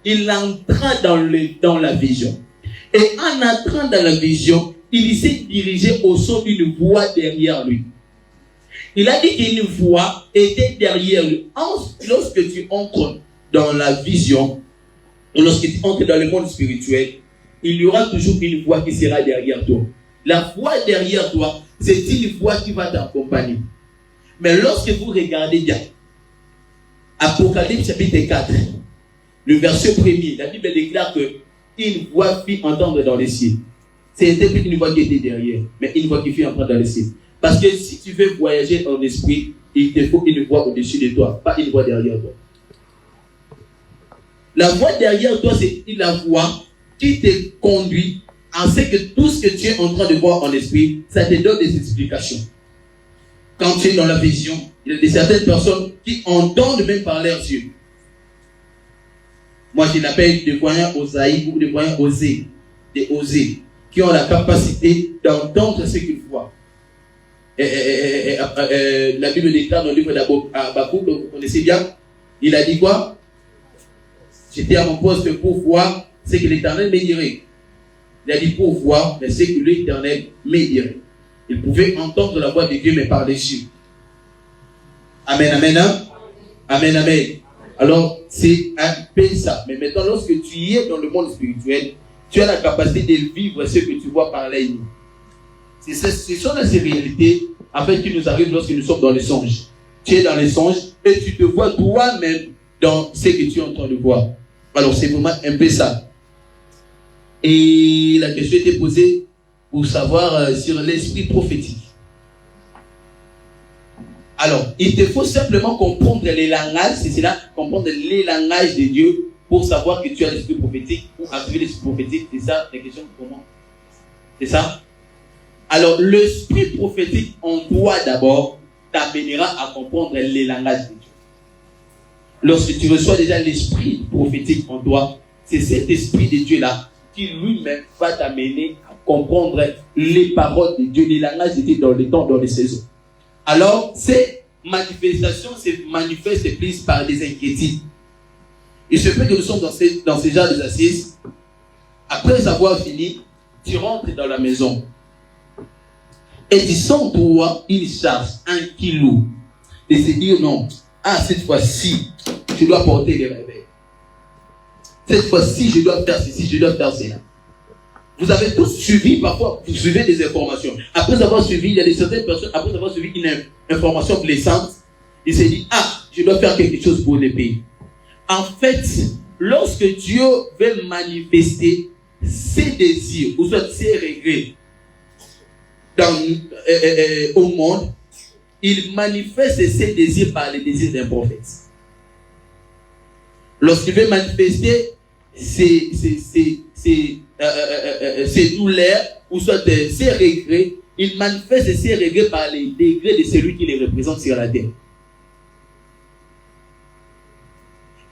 Il entra dans la vision. Et en entrant dans la vision, il s'est dirigé au son d'une voix derrière lui. Il a dit qu'une voix était derrière lui. Lorsque tu entres dans la vision, ou lorsque tu entres dans le monde spirituel, il y aura toujours une voix qui sera derrière toi. La voix derrière toi, c'est une voix qui va t'accompagner. Mais lorsque vous regardez bien, Apocalypse chapitre 4, le verset 1er, la Bible déclare que une voix fit entendre dans les cieux. C'était plus une voix qui était derrière, mais une voix qui fit entendre dans les cieux. Parce que si tu veux voyager en esprit, il te faut une voix au-dessus de toi, pas une voix derrière toi. La voix derrière toi, c'est la voix qui te conduit en ce que tout ce que tu es en train de voir en esprit, ça te donne des explications. Quand tu es dans la vision, il y a certaines personnes qui entendent même par leurs yeux. Moi, je l'appelle des voyants osaïques ou des voyants osés, des osés, qui ont la capacité d'entendre ce qu'ils voient. La Bible déclare dans le livre d'Habakkuk, vous connaissez bien, il a dit quoi? J'étais à mon poste pour voir ce que l'Éternel me dirait. Il a dit pour voir, mais ce que l'Éternel me dirait. Il pouvait entendre la voix de Dieu, mais par les yeux. Amen, amen, hein? Amen, amen. Alors, c'est un peu ça. Mais maintenant, lorsque tu y es dans le monde spirituel, tu as la capacité de vivre ce que tu vois par l'œil. Ce sont ces réalités, en fait, qui nous arrivent lorsque nous sommes dans les songes. Tu es dans les songes et tu te vois toi-même dans ce que tu es en train de voir. Alors, c'est vraiment un peu ça. Et la question était posée pour savoir sur l'esprit prophétique. Alors, il te faut simplement comprendre les langages, c'est cela, comprendre les langages de Dieu pour savoir que tu as l'esprit prophétique ou activer l'esprit prophétique. C'est ça la question pour moi. C'est ça? Alors, l'esprit prophétique en toi d'abord t'amènera à comprendre les langages de Dieu. Lorsque tu reçois déjà l'esprit prophétique en toi, c'est cet esprit de Dieu-là qui lui-même va t'amener à comprendre les paroles de Dieu, les langages de Dieu dans les temps, dans les saisons. Alors, ces manifestations se manifestent plus par des inquiétudes. Il se peut que nous sommes dans ces genres d'assises. Après avoir fini, tu rentres dans la maison. Et tu sens toi une charge, 1 kilo. Et se dire non, cette fois-ci, je dois porter les réveils. Cette fois-ci, je dois faire ceci, je dois faire cela. Vous avez tous suivi, parfois, vous suivez des informations. Après avoir suivi, il y a certaines personnes, après avoir suivi une information blessante, il s'est dit, je dois faire quelque chose pour le pays. En fait, lorsque Dieu veut manifester ses désirs, ou soit ses regrets au monde, il manifeste ses désirs par les désirs d'un prophète. Lorsqu'il veut manifester ses douleurs, ou soit ses regrets, il manifeste ses regrets par les degrés de celui qui les représente sur la terre.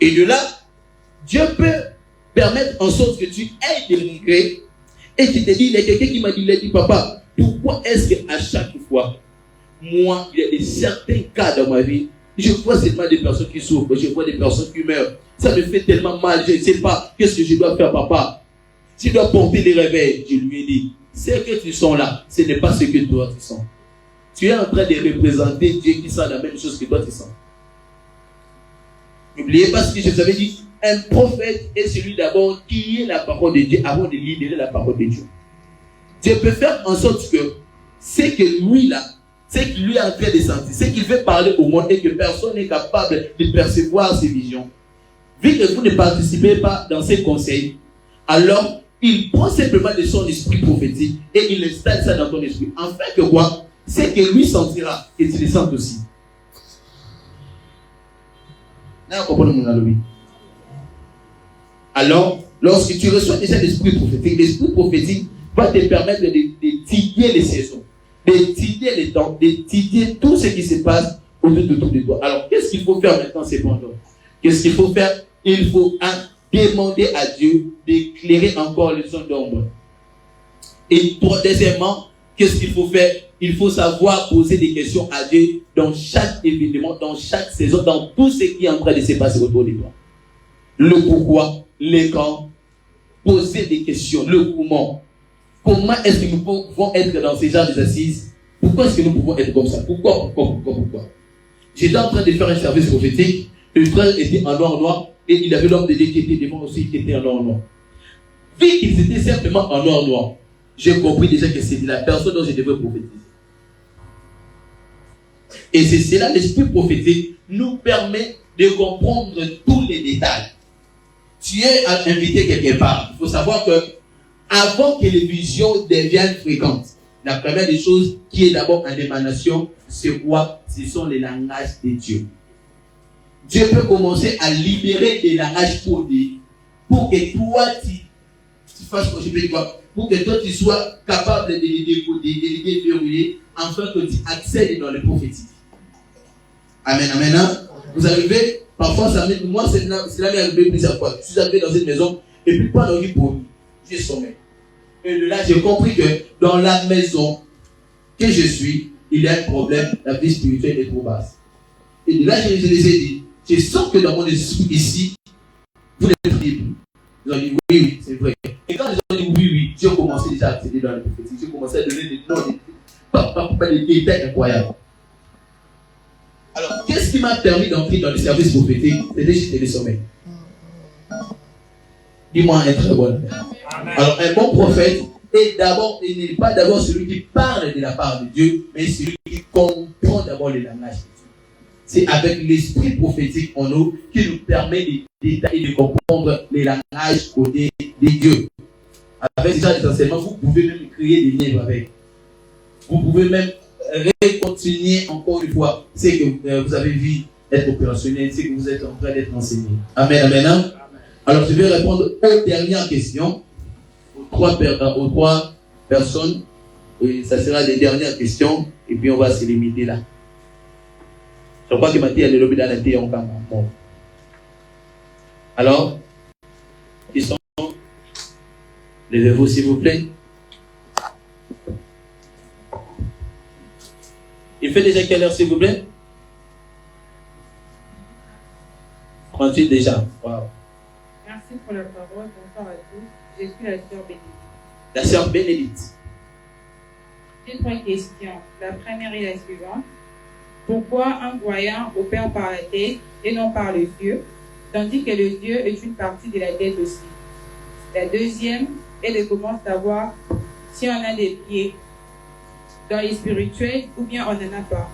Et de là, Dieu peut permettre en sorte que tu aies des regrets et tu te dis, il y a quelqu'un qui m'a dit, papa, pourquoi est-ce qu'à chaque fois, moi, il y a certains cas dans ma vie, je vois seulement des personnes qui souffrent, je vois des personnes qui meurent. Ça me fait tellement mal, je ne sais pas qu'est-ce que je dois faire, papa. Tu dois porter les réveils. Je lui ai dit, ce que tu sens là, ce n'est pas ce que toi tu sens. Tu es en train de représenter Dieu qui sent la même chose que toi tu sens. N'oubliez pas ce que je vous avais dit. Un prophète est celui d'abord qui est la parole de Dieu avant de libérer la parole de Dieu. Dieu peut faire en sorte que ce que lui là, ce qu'il lui est en train de sentir, ce qu'il veut parler au monde et que personne n'est capable de percevoir ses visions. Vu que vous ne participez pas dans ces conseils, alors il prend simplement de son esprit prophétique et il installe ça dans ton esprit. En fait que quoi? C'est que lui sentira et tu le sens aussi. Alors, lorsque tu reçois déjà l'esprit prophétique va te permettre d'étudier les saisons, d'étudier les temps, d'étudier tout ce qui se passe autour de toi. Alors, qu'est-ce qu'il faut faire maintenant cependant? Qu'est-ce qu'il faut faire? Il faut demander à Dieu d'éclairer encore les zones d'ombre. Et deuxièmement, qu'est-ce qu'il faut faire? Il faut savoir poser des questions à Dieu dans chaque événement, dans chaque saison, dans tout ce qui est en train de se passer autour de toi. Le pourquoi, les quand, poser des questions, le comment. Comment est-ce que nous pouvons être dans ces genres d'assises? Pourquoi est-ce que nous pouvons être comme ça? Pourquoi? J'étais en train de faire un service prophétique. Le frère était en noir, et il avait l'homme de Dieu qui était devant aussi, qui était en noir. Vu qu'ils étaient simplement en noir, j'ai compris déjà que c'était la personne dont je devais prophétiser. Et c'est cela, l'esprit prophétique nous permet de comprendre tous les détails. Tu es invité quelque part. Il faut savoir que avant que les visions deviennent fréquentes, la première des choses qui est d'abord en émanation, c'est quoi? Ce sont les langages de Dieu. Dieu peut commencer à libérer des langages pour que toi tu fasses quoi? Pour que toi tu sois capable de les décoder, de les déverrouiller, afin que tu accèdes dans le prophétique. Amen, amen. Hein? Vous arrivez, parfois ça m'est, moi c'est là m'est arrivé plusieurs fois. Je suis arrivé dans une maison et puis pas d'envie pour lui. J'ai sommeil. Et de là j'ai compris que dans la maison que je suis, il y a un problème, la vie spirituelle est trop basse. Et de là je les ai dit, je sens que dans mon esprit ici, vous n'êtes libre. Ils ont dit oui, c'est vrai. Et quand ils ont dit oui, j'ai commencé déjà à accéder dans le prophétique. J'ai commencé à donner des noms, des détails incroyables. Alors, qu'est-ce qui m'a permis d'entrer dans le service prophétique? C'était juste le sommeil. Dis-moi un très bon. Alors, un bon prophète il n'est pas d'abord celui qui parle de la part de Dieu, mais celui qui comprend d'abord les langages. C'est avec l'esprit prophétique en nous qui nous permet de détailler, de comprendre les langages codés de Dieu. Avec ça, essentiellement, vous pouvez même créer des liens avec. Vous pouvez même continuer encore une fois ce que vous avez vu être opérationnel, ce que vous êtes en train d'être enseigné. Amen, amen, amen. Alors, je vais répondre aux dernières questions, aux trois personnes. Et ça sera les dernières questions, et puis on va se limiter là. Je crois que Mathieu a le lobby dans la tête en camp. Bon. Alors, question. Levez-vous s'il vous plaît. Il fait déjà quelle heure s'il vous plaît? 38 déjà. Wow. Merci pour la parole. Bonsoir à tous. Je suis la sœur Bénédicte. La sœur Bénédicte. J'ai trois questions. La première est la suivante. Pourquoi un voyant opère par la tête et non par les yeux, tandis que les yeux est une partie de la tête aussi? La deuxième est de comment savoir si on a des pieds dans les spirituels ou bien on n'en a pas.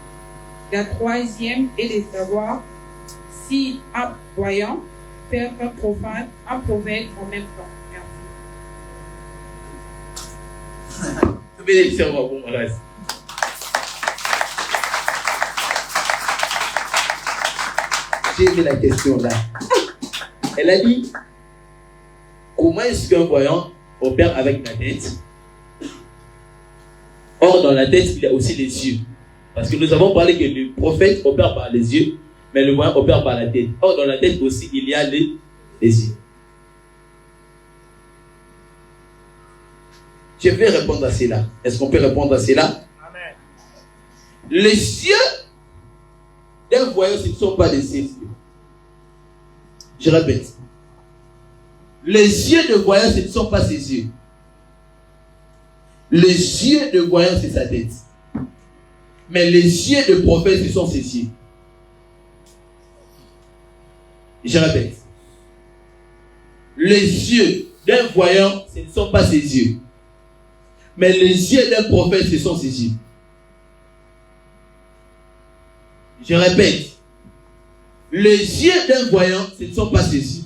La troisième est de savoir si un voyant peut être un prophète en même temps. Merci. Bénédiction pour mon reste. J'ai aimé la question là. Elle a dit, comment est-ce qu'un voyant opère avec la tête? Or, dans la tête, il y a aussi les yeux. Parce que nous avons parlé que le prophète opère par les yeux, mais le voyant opère par la tête. Or, dans la tête aussi, il y a les yeux. Je vais répondre à cela. Est-ce qu'on peut répondre à cela? Amen. Les yeux d'un voyant, ce ne sont pas des yeux. Je répète. Les yeux de voyant, ce ne sont pas ses yeux. Les yeux de voyant, c'est sa tête. Mais les yeux de prophète, ce sont ses yeux. Je répète. Les yeux d'un voyant, ce ne sont pas ses yeux. Mais les yeux d'un prophète, ce sont ses yeux. Je répète. Les yeux d'un voyant, ce ne sont pas ses yeux.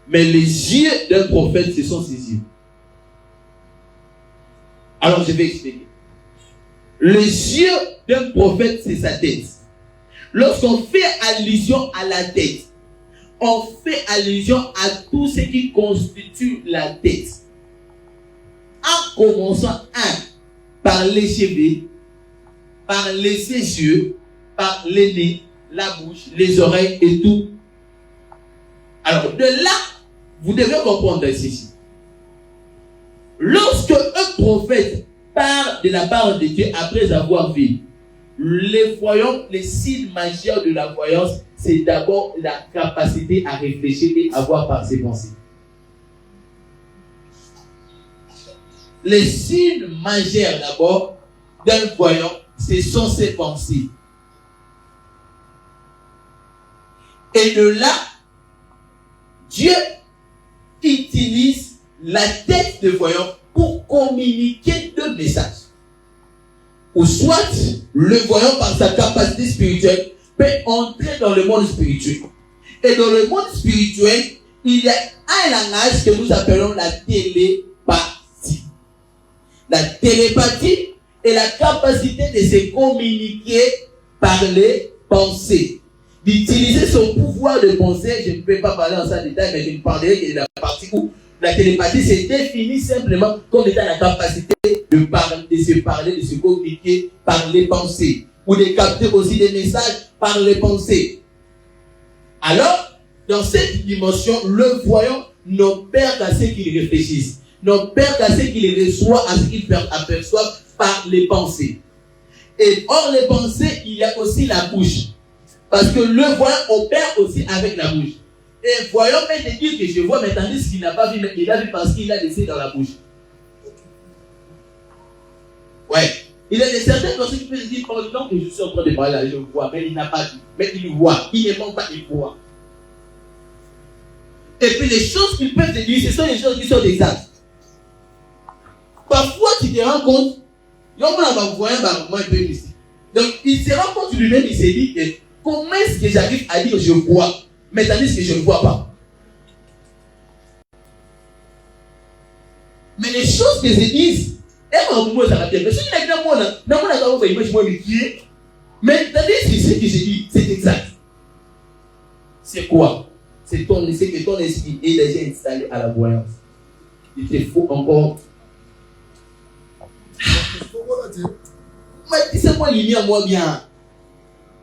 Mais les yeux d'un prophète, ce sont ses yeux. Alors je vais expliquer. Les yeux d'un prophète, c'est sa tête. Lorsqu'on fait allusion à la tête, on fait allusion à tout ce qui constitue la tête. En commençant par les cheveux, par les yeux, par les nez, la bouche, les oreilles et tout. Alors, de là, vous devez comprendre ceci. Lorsque un prophète parle de la parole de Dieu après avoir vu, les voyants, les signes majeurs de la voyance, c'est d'abord la capacité à réfléchir et à voir par ses pensées. Les signes majeurs d'abord d'un voyant, ce sont ses pensées. Et de là, Dieu utilise la tête de voyant pour communiquer deux messages. Ou soit, le voyant par sa capacité spirituelle peut entrer dans le monde spirituel. Et dans le monde spirituel, il y a un langage que nous appelons la télépathie. La télépathie est la capacité de se communiquer par les pensées. D'utiliser son pouvoir de penser, je ne peux pas parler en ça détail, mais je ne parlerai que de la partie où la télépathie se définit simplement comme étant la capacité de se parler, de se communiquer par les pensées, ou de capter aussi des messages par les pensées. Alors, dans cette dimension, le voyant n'opère qu'à ce qu'il réfléchisse, n'opère qu'à ce qu'il reçoit, à ce qu'il aperçoit par les pensées. Et hors les pensées, il y a aussi la bouche. Parce que le voyant opère aussi avec la bouche. Et voyant peut te dire que je vois, mais tandis qu'il n'a pas vu, mais il a vu parce qu'il a laissé dans la bouche. Ouais. Il y a certaines personnes qui peuvent se dire, pendant que je suis en train de parler là, je vois, mais il n'a pas vu. Mais il voit. Il ne manque pas, il voit. Et puis les choses qu'il peut te dire, ce sont les choses qui sont exactes. Parfois, tu te rends compte, donc il se rend compte lui-même, il s'est dit que comment est-ce que j'arrive à dire je vois, mais tandis que je ne vois pas. Mais les choses que je dis, mais tandis que ce que je dis, c'est exact. C'est quoi? C'est que ton esprit est déjà installé à la voyance. Il te faut encore. Mais c'est moi lumière, moi bien.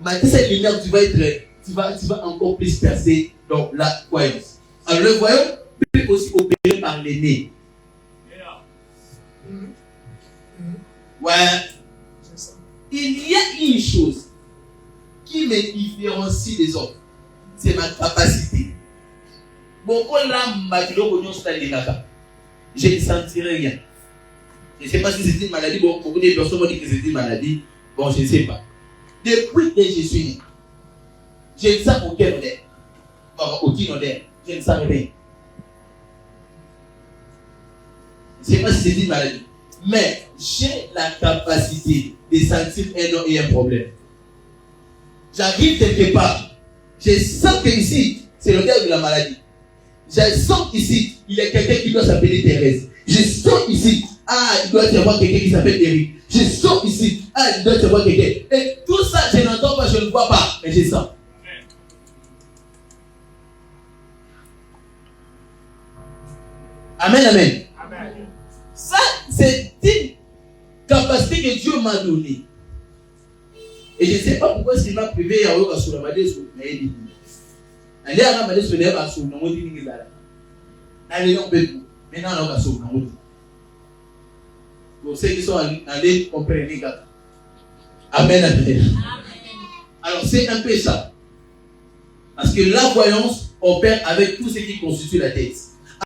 Mais cette lumière, tu vas encore plus percer dans la voyance. Alors le voyant peut aussi opérer par les nez. Ouais. Il y a une chose qui me différencie des autres. C'est ma capacité. Bon, je ne sentirai rien. Je ne sais pas si c'est une maladie. Bon, beaucoup de personnes m'ont dit que c'est une maladie. Bon, je ne sais pas. Depuis que je suis né, je ne sens aucun odeur. Aucune odeur. Je ne sens rien. Je ne sais pas si c'est une maladie. Mais j'ai la capacité de sentir un nom et un problème. J'arrive quelque part. Je sens que ici, c'est l'odeur de la maladie. Je sens qu'ici, il y a quelqu'un qui doit s'appeler Thérèse. Je sens ici, il doit y avoir quelqu'un qui s'appelle Eric. Je sens ici, il doit y avoir quelqu'un. Et tout ça, je n'entends pas, je ne vois pas, mais je sens. Amen, amen. Amen. Ça, c'est une capacité que Dieu m'a donnée. Et je ne sais pas pourquoi il m'a privé à Oka sur la Madé sur la Madé. Elle est à la Madé sur la Madé sur la Madé. Elle est en paix. Maintenant, on a sur la Madé. Pour ceux qui sont allés comprendre. Amen, amen. Alors, c'est un peu ça. Parce que la voyance opère avec tout ce qui constitue la tête.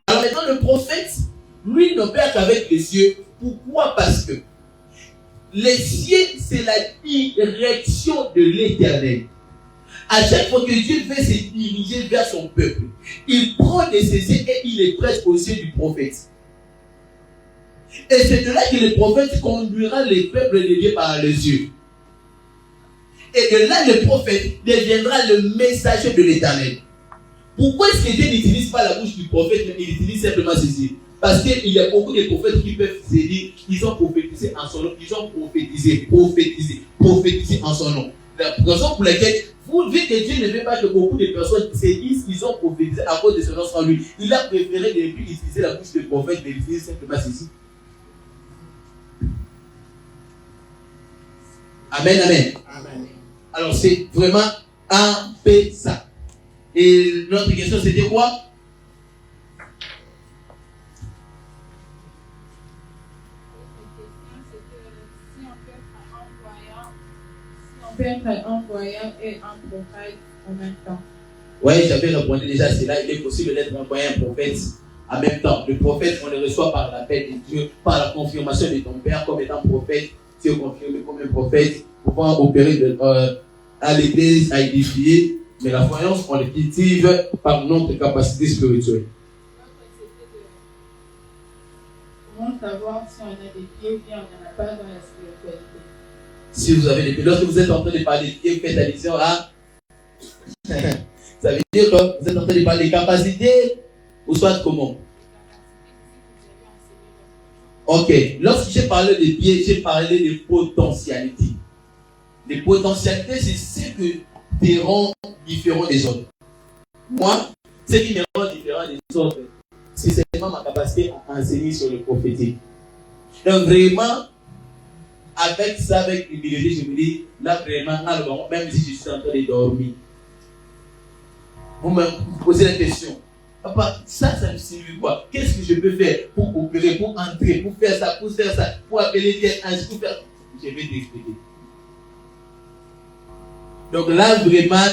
Alors maintenant, le prophète, lui, n'opère qu'avec les yeux. Pourquoi? Parce que les yeux, c'est la direction de l'Éternel. À chaque fois que Dieu veut se diriger vers son peuple, il prend de ses yeux et il les prête aux yeux du prophète. Et c'est de là que le prophète conduira les peuples de Dieu par les yeux. Et de là, le prophète deviendra le messager de l'Éternel. Pourquoi est-ce que Dieu n'utilise pas la bouche du prophète, mais il utilise simplement ses yeux? Parce qu'il y a beaucoup de prophètes qui peuvent se dire, ils ont prophétisé en son nom, ils ont prophétisé en son nom. La raison pour laquelle vous dites que Dieu ne veut pas que beaucoup de personnes se disent qu'ils ont prophétisé à cause de son nom sans lui. Il a préféré ne plus utiliser la bouche du prophète, mais utiliser simplement ses yeux. Amen, amen. Amen. Alors c'est vraiment a fait ça. Et notre question c'était quoi? On peut être un voyant et un prophète en même temps. Oui, j'avais répondu déjà, c'est là, il est possible d'être un voyant et un prophète en même temps. Le prophète, on le reçoit par l'appel de Dieu, par la confirmation de ton Père comme étant prophète. Tu es confirmé comme un prophète, pouvant opérer à l'église, à édifier. Mais la voyance, on le cultive par notre capacité spirituelle. Comment savoir si on a des pieds ou bien on n'en a pas dans la spiritualité? Si vous avez des pieds, lorsque vous êtes en train de parler de pieds, faites allusion à. Ça veut dire que vous êtes en train de parler des capacités ou soit comment? Ok, lorsque j'ai parlé des pieds, j'ai parlé des potentialités. Les potentialités, c'est ce que te rend différent des autres. Moi, ce qui me rend différent des autres, c'est seulement ma capacité à enseigner sur le prophétique. Donc vraiment, avec ça, avec l'humilité, je me dis, là vraiment, même si je suis en train de dormir, vous me posez la question, papa, ça me signifie quoi? Qu'est-ce que je peux faire pour opérer, pour entrer, pour faire ça, pour appeler Dieu, pour faire. Je vais t'expliquer. Donc là, vraiment,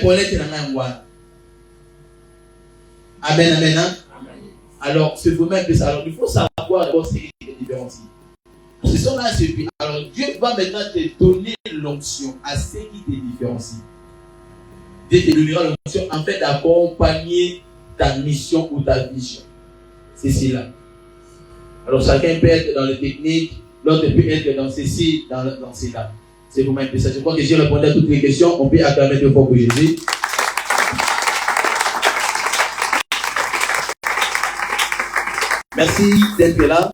Paulette est dans un mois. Amen, amen, hein? Alors, c'est vraiment un peu ça. Alors, il faut savoir d'abord ce qui est différencié. Ce sont là, c'est puis. Alors, Dieu va maintenant te donner l'onction à ce qui te différencie. Dieu te donnera l'onction en fait d'accompagner ta mission ou ta vision. C'est cela. Alors, chacun peut être dans le technique, l'autre peut être dans ceci, dans cela. C'est vraiment un peu ça. Je crois que j'ai répondu à toutes les questions. On peut acclamer deux fois pour Jésus. Merci d'être là.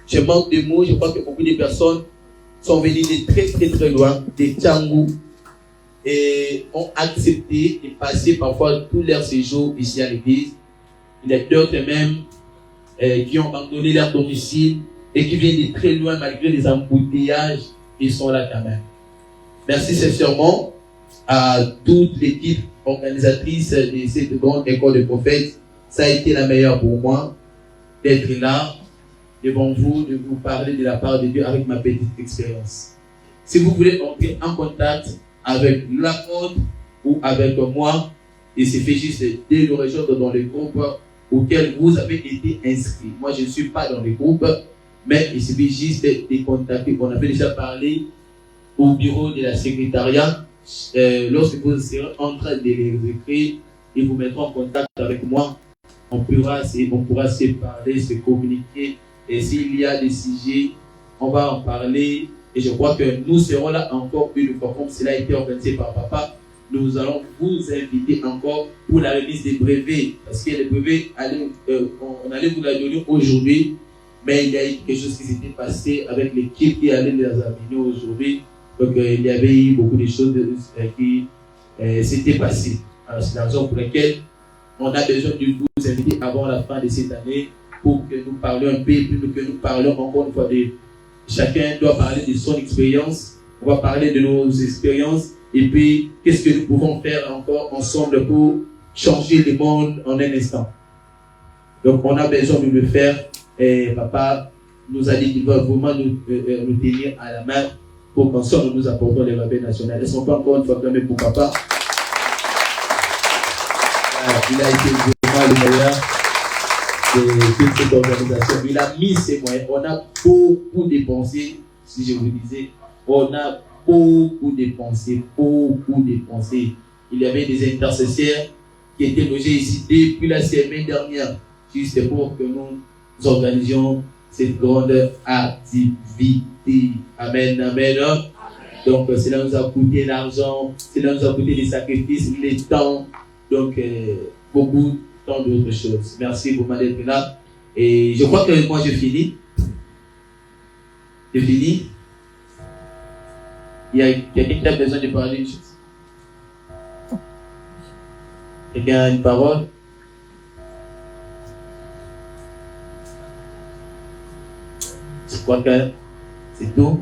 Je manque de mots. Je crois que beaucoup de personnes sont venues de très très très loin, de Tchangou, et ont accepté de passer parfois tout leur séjour ici à l'église. Il y a d'autres même qui ont abandonné leur domicile et qui viennent de très loin malgré les embouteillages. Ils sont là quand même. Merci sincèrement à toute l'équipe organisatrice de cette grande école de prophètes. Ça a été la meilleure pour moi d'être là devant vous, de vous parler de la part de Dieu avec ma petite expérience. Si vous voulez entrer en contact avec l'apôtre ou avec moi, il suffit juste de nous rejoindre dans les groupes auxquels vous avez été inscrits. Moi, je ne suis pas dans les groupes, mais il suffit juste de contacter. On avait déjà parlé au bureau de la secrétariat. Lorsque vous serez en train de les écrire, ils vous mettront en contact avec moi. On pourra se parler, se communiquer. Et s'il y a des sujets, on va en parler. Et je crois que nous serons là encore une fois, comme cela a été organisé par papa. Nous allons vous inviter encore pour la remise des brevets. Parce que les brevets, on allait vous la donner aujourd'hui. Mais il y a eu quelque chose qui s'était passé avec l'équipe qui allait les amener aujourd'hui. Donc il y avait eu beaucoup de choses qui s'étaient passées. Alors c'est la raison pour laquelle on a besoin de vous inviter avant la fin de cette année pour que nous parlions un peu, pour que nous parlions encore une fois de... Chacun doit parler de son expérience. On va parler de nos expériences. Et puis, qu'est-ce que nous pouvons faire encore ensemble pour changer le monde en un instant. Donc, on a besoin de le faire. Et papa nous a dit qu'il va vraiment nous tenir à la main pour qu'ensemble nous apportons les rappels nationaux. Est-ce qu'on peut encore une fois clamer pour papa? Il a été vraiment le meilleur de toute cette organisation. Il a mis ses moyens. On a beaucoup dépensé, si je vous disais, on a beaucoup dépensé. Il y avait des intercesseurs qui étaient logés ici depuis la semaine dernière, juste pour que nous organisions cette grande activité. Amen, amen. Donc, cela nous a coûté l'argent, cela nous a coûté des sacrifices, le temps, donc beaucoup, tant d'autres choses. Merci beaucoup d'être là. Et je crois que moi, je finis. Il y a quelqu'un qui a besoin de parler une chose. Quelqu'un a une parole? Je crois que c'est tout.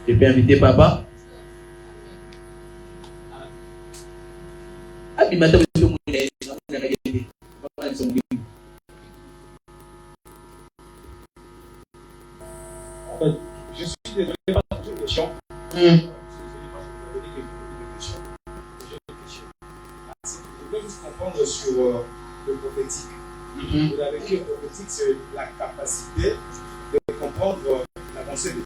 Je peux inviter papa. Je suis désolé par une question. Je veux juste comprendre sur le prophétique. Vous avez dit que le prophétique, c'est la capacité de comprendre la pensée de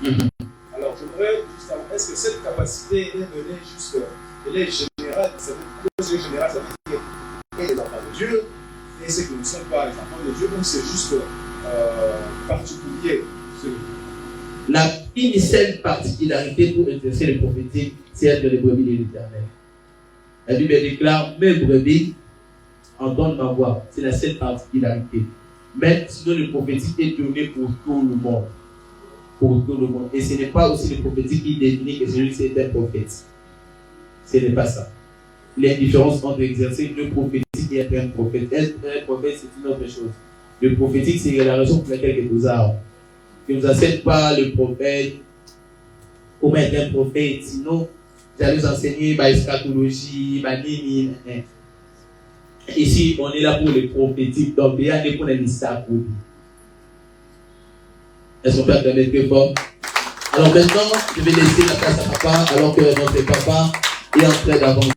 Dieu. Alors, j'aimerais juste savoir, est-ce que cette capacité est donnée juste, elle est générale, ça veut dire et les enfants de Dieu, et ceux qui ne sont pas les enfants de Dieu, donc c'est juste particulier. La seule particularité pour exercer le prophétique, c'est être les brebis de l'Éternel. La Bible déclare, mes brebis entendent ma voix. C'est la seule particularité. Mais sinon, le prophétique est donné pour tout le monde. Pour tout le monde. Et ce n'est pas aussi le prophétique qui définit que celui-ci est un prophète. Ce n'est pas ça. Il y a une différence entre exercer le prophétique et être un prophète. Être un prophète, c'est une autre chose. Le prophétique, c'est la raison pour laquelle il nous a. Que vous n'enseignez pas le prophète comment être un prophète. Sinon, vous allez vous enseigner la eschatologie, la nini. Ici, on est là pour le prophétique. Donc, il y a des points de ça pour lui. Est-ce qu'on peut attendre très fort? Alors maintenant, je vais laisser la place à papa, alors que notre papa est en train d'avancer.